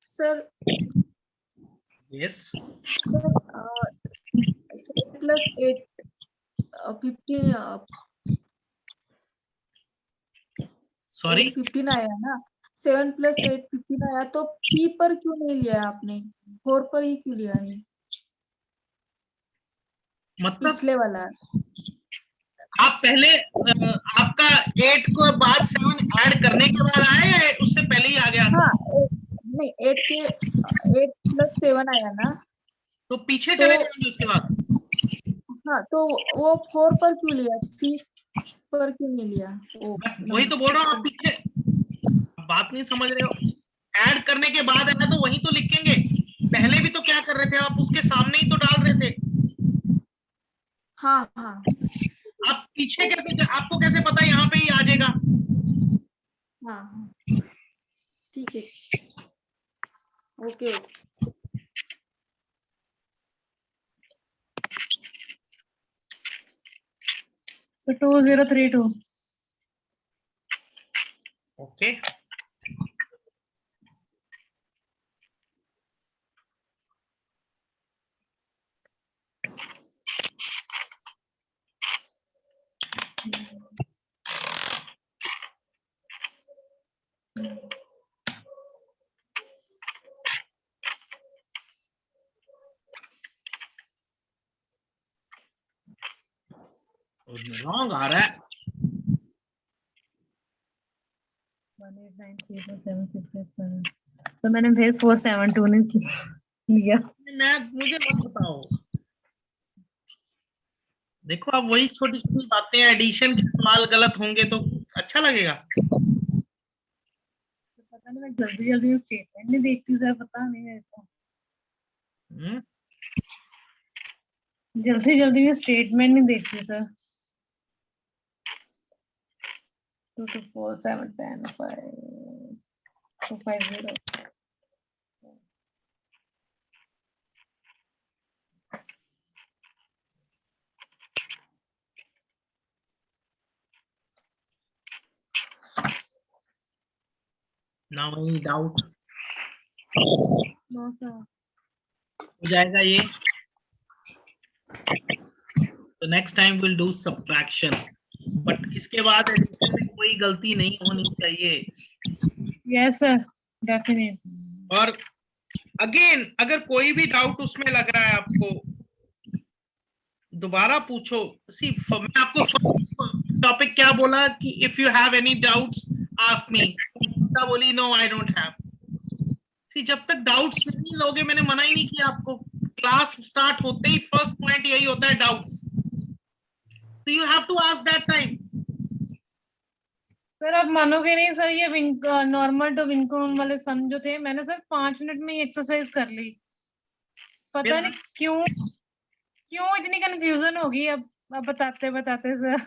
Sir, Yes. sir, 7 plus 8, 15, Sorry. 15 आया ना, 7 plus 8 15 आया, तो P पर क्यों नहीं लिया आपने, 4 पर ही क्यों लिया है मतलब पिछले वाला? आप पहले आपका 8 को बाद 7 ऐड करने के बाद आया या उससे पहले ही आ गया? हाँ, नहीं 8 plus 7 आया ना, तो पीछे तो चले जाएंगे उसके बाद। हाँ, तो वो 4 पर क्यों लिया, 3 पर क्यों नहीं लिया? वही तो बोल रहा हूँ, आप पीछे बात नहीं समझ रहे हो। ऐड करने के बाद है ना, तो वही तो लिखेंगे। पहले भी तो क्या कर रहे थे आप, उसके सामने ही तो डाल रहे थे। हाँ हाँ, आप पीछे कैसे, आपको कैसे पता यहाँ पे ही आ जाएगा? हाँ हाँ, ठीक है, okay okay. So 2032. Okay. Wrong आ रहा है। 189347687. तो मैंने फिर 472 ने लिया। मुझे मत बताओ। देखो आप वही छोटी छोटी बातें, एडिशन के सवाल गलत होंगे तो अच्छा लगेगा। पता नहीं, मैं जल्दी जल्दी स्टेटमेंट नहीं देखती सर, पता नहीं मेरे को। जल्दी जल्दी स्टेटमेंट नहीं देखती sir. 2247105250. Now any doubt? No sir. हो जाएगा ये। तो next time will do subtraction, but इसके बाद एडिशन में कोई गलती नहीं होनी चाहिए। Yes sir, definitely. और अगेन अगर कोई भी डाउट उसमें लग रहा है आपको, दोबारा पूछो। सी मैं आपको टॉपिक क्या बोला कि if you have any doubts ask me, बोली नो आई डोंट हैव। सी जब तक डाउट्स नहीं लोगे, मैंने मना ही नहीं किया आपको। क्लास स्टार्ट होते ही फर्स्ट पॉइंट यही होता है, doubts. So you have to ask that time. Sir आप मानोगे नहीं सर, ये नॉर्मल टू विंकोन वाले सम जो थे, मैंने सर 5 मिनट में ही एक्सरसाइज कर ली। पता नहीं क्यों इतनी कंफ्यूजन होगी अब बताते बताते सर।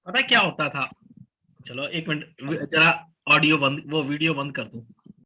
पता क्या होता था? चलो एक मिनट जरा ऑडियो बंद, वो वीडियो बंद कर दूं।